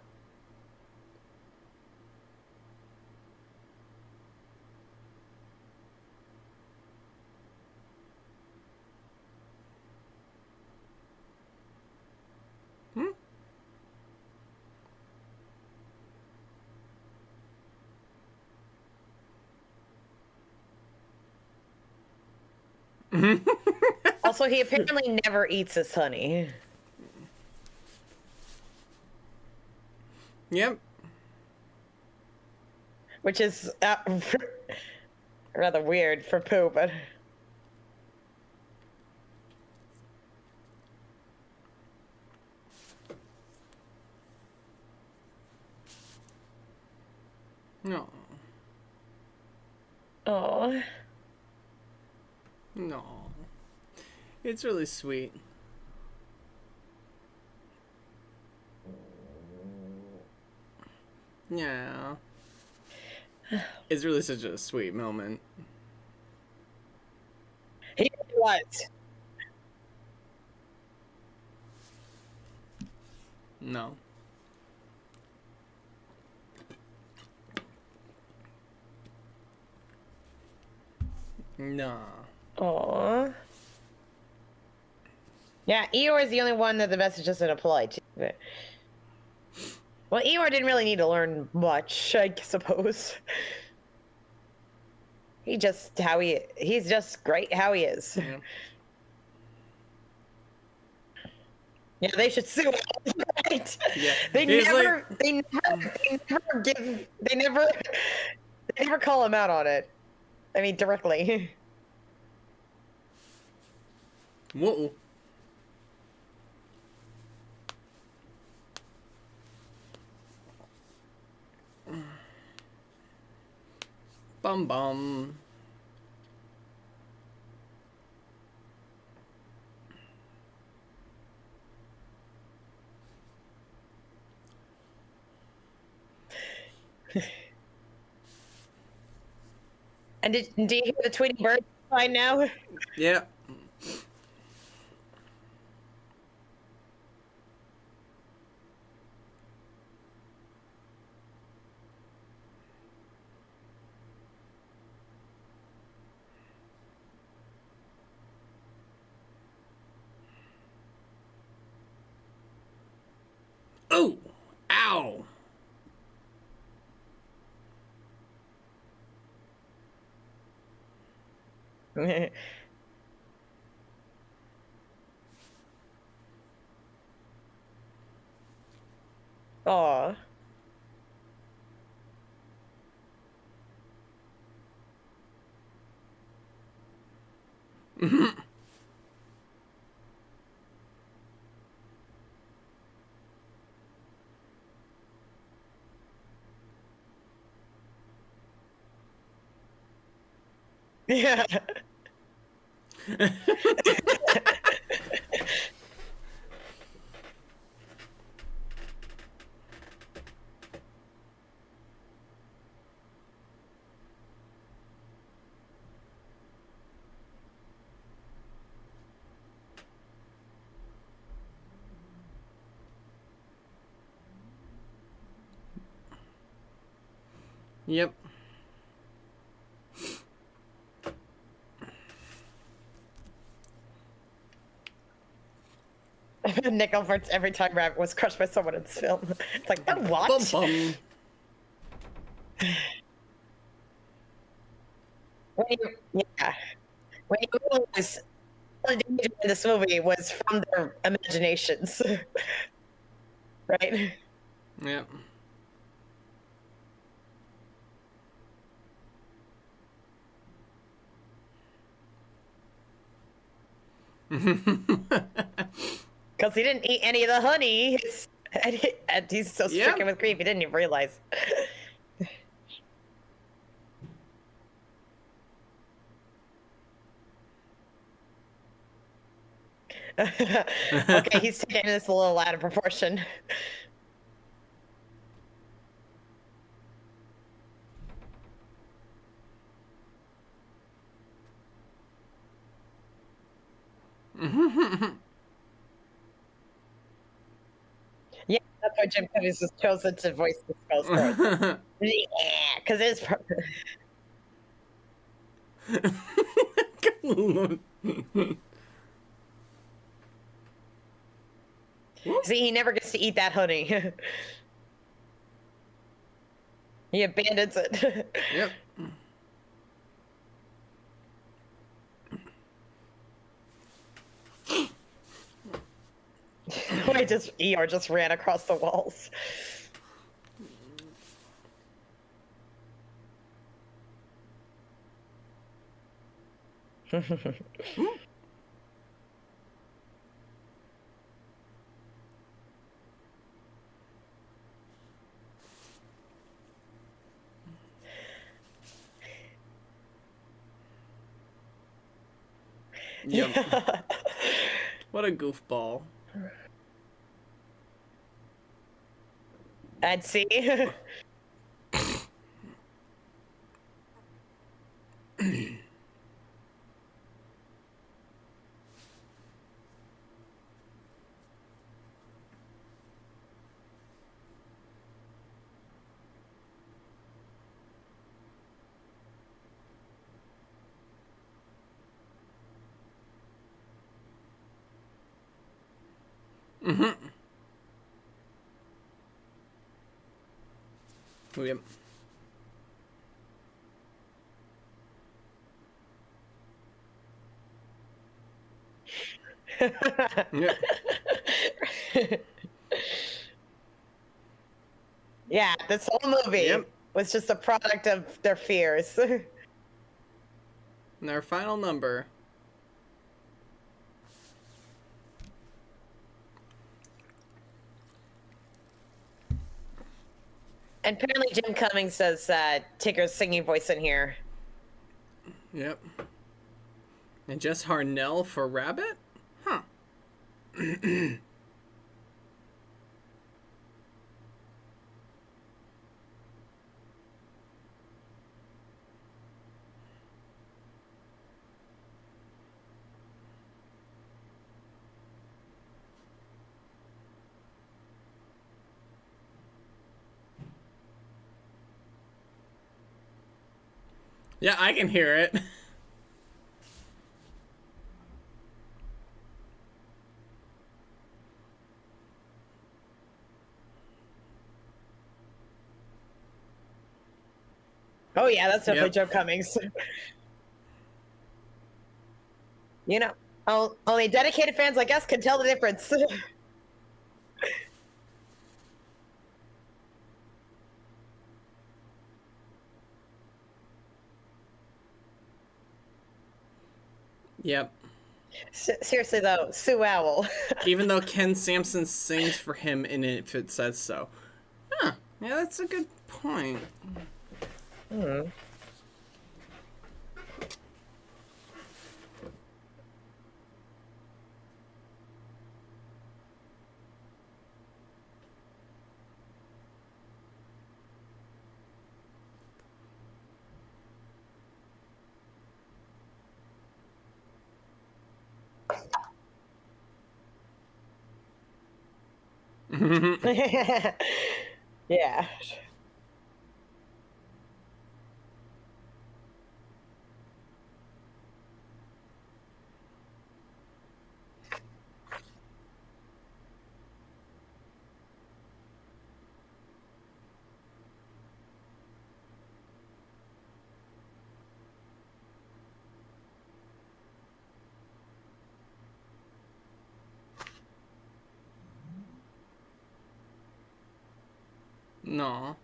Also, he apparently never eats his honey. Yep. Which is rather weird for Pooh, but... No. Oh. No. It's really sweet. Yeah. It's really such a sweet moment. He was. No. No. Aww. Yeah, Eeyore is the only one that the message doesn't apply to. But... Well, Eeyore didn't really need to learn much, I suppose. He's just great how he is. Yeah. Yeah, they should sue him. Right? Yeah. They never call him out on it. I mean, directly. Whoa. Bum bum. And do you hear the Tweety Bird fine now? Yeah. Oh! Ow! Aw. Yeah. Yep. Nickel farts every time Rabbit was crushed by someone in this film. It's like, the what? Bum bum. Yeah. When you realize all the danger in this movie was from their imaginations. Right? Yep. Because he didn't eat any of the honey. And he's so stricken with grief, he didn't even realize. Okay, he's taking this a little out of proportion. Yeah, that's why Jim Cummings was chosen to voice the Skullscrow. Yeah, because it's. See, he never gets to eat that honey. He abandons it. Yep. ER just ran across the walls. Yep. What a goofball. I'd see. Oh, yep. Yep. Yeah, this whole movie was just a product of their fears. And our final number. And apparently Jim Cummings does Tigger's singing voice in here. Yep. And Jess Harnell for Rabbit? Huh. Yeah, I can hear it. Oh yeah, that's definitely Yep. Joe Cummings. You know, only dedicated fans like us can tell the difference. Yep. Seriously though, Sue Owl. Even though Ken Sampson sings for him in If It Says So. Huh. Yeah, that's a good point. Hmm. Yeah. No.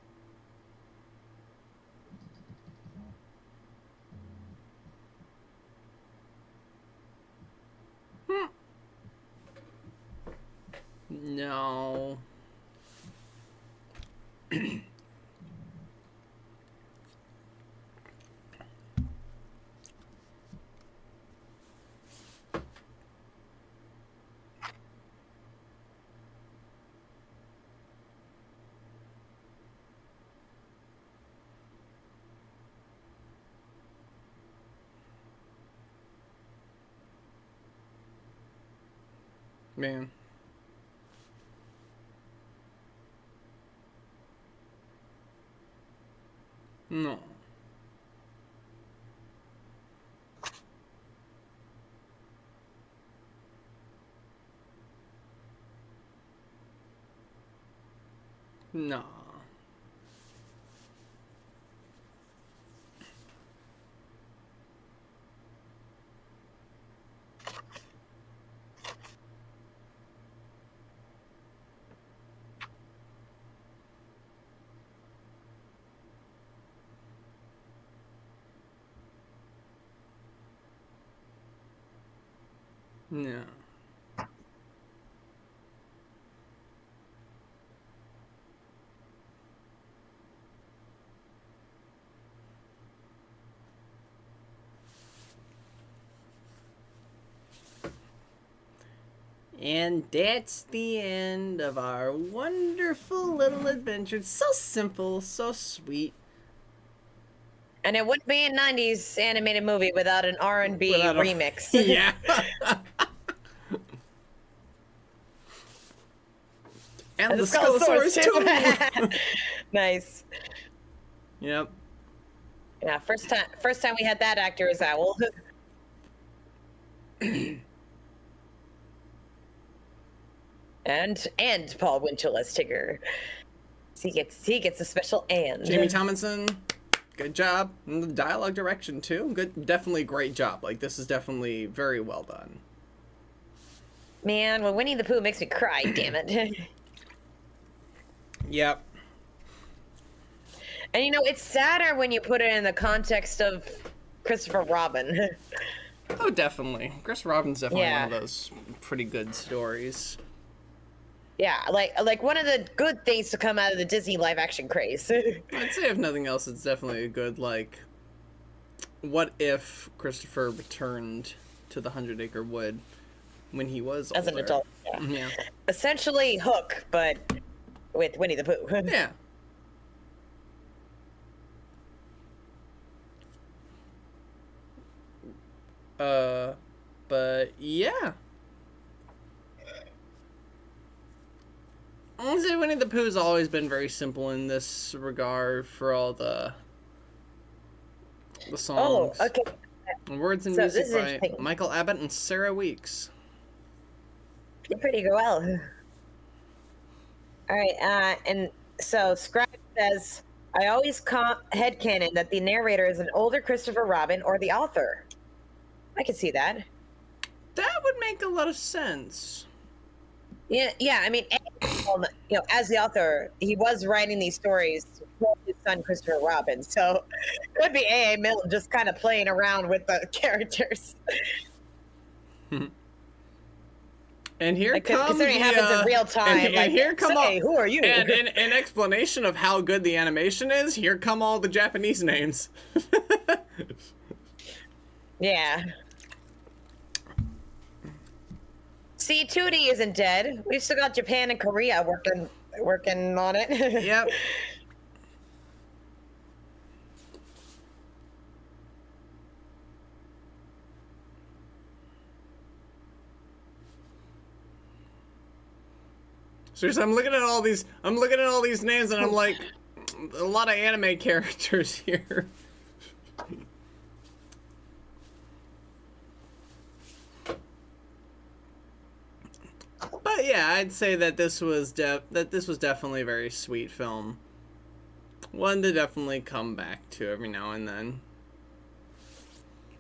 No. Man. No. No. No. And that's the end of our wonderful little adventure. It's so simple, so sweet. And it wouldn't be a '90s animated movie without an R&B Without a- remix. Yeah. and the Skullsaurus too. Nice. Yep. Yeah, first time we had that actor as Owl. and Paul Winchell as Tigger. He gets a special and. Jamie Tomlinson, good job. And the dialogue direction too. Good, definitely great job. Like this is definitely very well done. Man, when Winnie the Pooh makes me cry, damn it. Yep. And you know, it's sadder when you put it in the context of Christopher Robin. Oh, definitely. Chris Robin's definitely Yeah. one of those pretty good stories. Yeah, like one of the good things to come out of the Disney live action craze. I'd say if nothing else, it's definitely a good, like, what if Christopher returned to the 100-Acre Wood when he was As an older? adult. Yeah. Yeah. Essentially Hook, but with Winnie the Pooh. Yeah. But yeah. Honestly, Winnie the Pooh's always been very simple in this regard for all the the songs. Oh, okay. Words and So music this is by interesting. Michael Abbott and Sarah Weeks. Did pretty well. All right, and so Scribe says, I always headcanon that the narrator is an older Christopher Robin or the author. I can see that. That would make a lot of sense. Yeah. I mean, as the author, he was writing these stories for his son Christopher Robin, so could be A.A. Milne just kind of playing around with the characters. And here comes considering it happens in real time. And here come all, who are you? And in explanation of how good the animation is, here come all the Japanese names. Yeah. See, 2D isn't dead. We've still got Japan and Korea working on it. Yep. Seriously, I'm looking at all these names and I'm like, a lot of anime characters here. But yeah, I'd say that this was definitely a very sweet film. One to definitely come back to every now and then.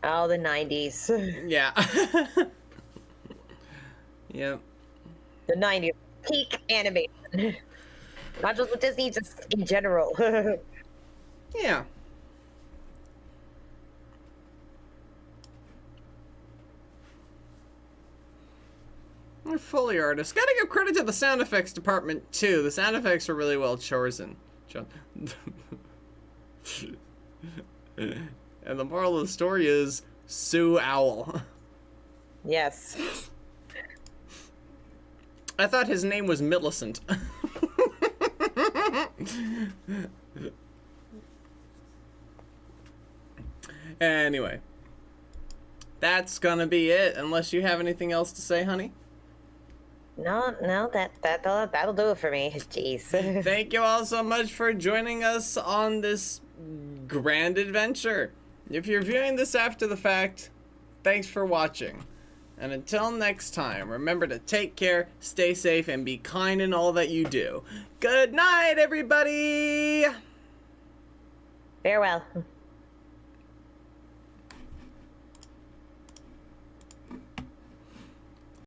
Oh, the 90s. Yeah. Yep. The 90s. Peak animation. Not just with Disney, just in general. Yeah. We're fully artists. Gotta give credit to the sound effects department, too. The sound effects are really well chosen. And the moral of the story is, sue Owl. Yes. I thought his name was Millicent. Anyway. That's gonna be it, unless you have anything else to say, honey. No, that'll do it for me. Jeez. Thank you all so much for joining us on this grand adventure. If you're viewing this after the fact, thanks for watching. And until next time, remember to take care, stay safe, and be kind in all that you do. Good night, everybody! Farewell.